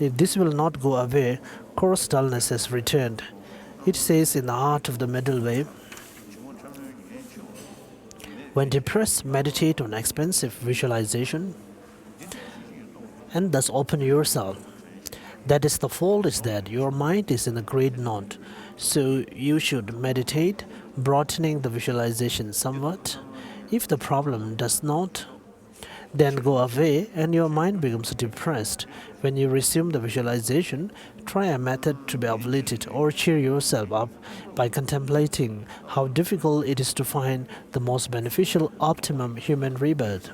If this will not go away, coarse dullness has returned. It says in the Art of the Middle Way, when depressed, meditate on expensive visualization, and thus open yourself. That is, the fault is that your mind is in a great knot, so you should meditate, broadening the visualization somewhat. If the problem does not then go away and your mind becomes depressed, when you resume the visualization, try a method to be uplifted or cheer yourself up by contemplating how difficult it is to find the most beneficial optimum human rebirth.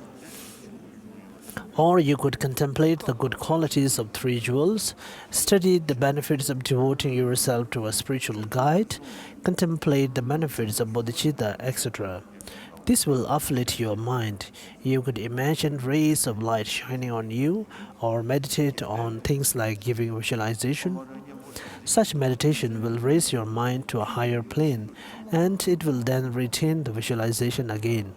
Or you could contemplate the good qualities of three jewels, study the benefits of devoting yourself to a spiritual guide, contemplate the benefits of bodhicitta, etc. This will uplift your mind. You could imagine rays of light shining on you, or meditate on things like giving visualization. Such meditation will raise your mind to a higher plane, and it will then retain the visualization again.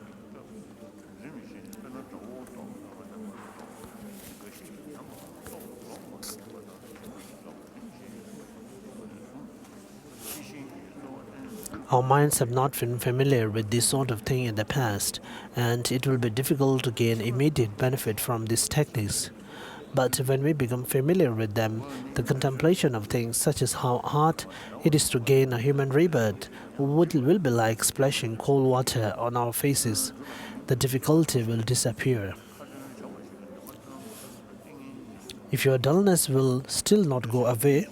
Our minds have not been familiar with this sort of thing in the past, and it will be difficult to gain immediate benefit from these techniques. But when we become familiar with them, the contemplation of things such as how hard it is to gain a human rebirth will be like splashing cold water on our faces. The difficulty will disappear. If your dullness will still not go away,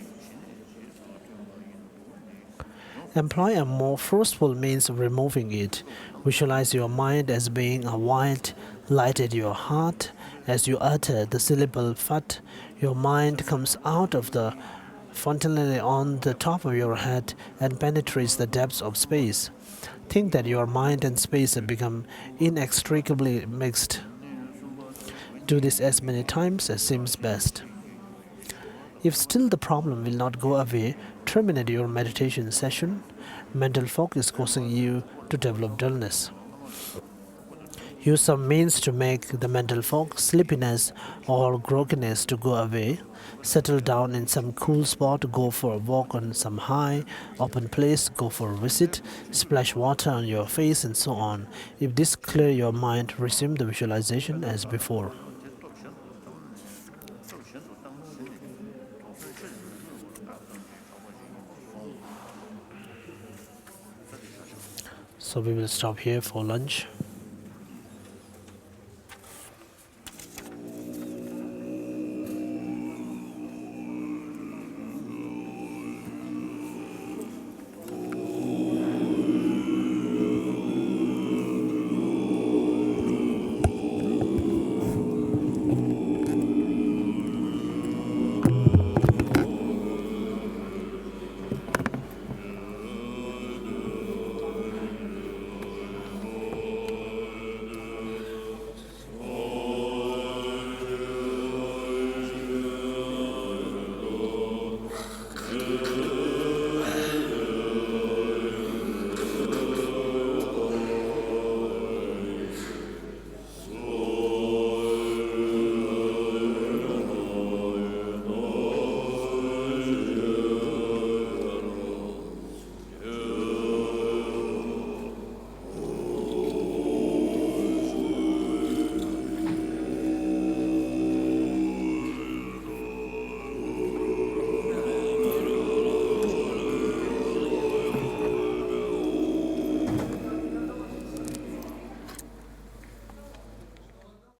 employ a more forceful means of removing it. Visualize your mind as being a white light at your heart. As you utter the syllable Fat, your mind comes out of the fontanelle on the top of your head and penetrates the depths of space. Think that your mind and space have become inextricably mixed. Do this as many times as seems best. If still the problem will not go away, terminate your meditation session. Mental fog is causing you to develop dullness. Use some means to make the mental fog, sleepiness, or grogginess to go away. Settle down in some cool spot, go for a walk on some high, open place, go for a visit, splash water on your face, and so on. If this clear your mind, resume the visualization as before. So we will stop here for lunch.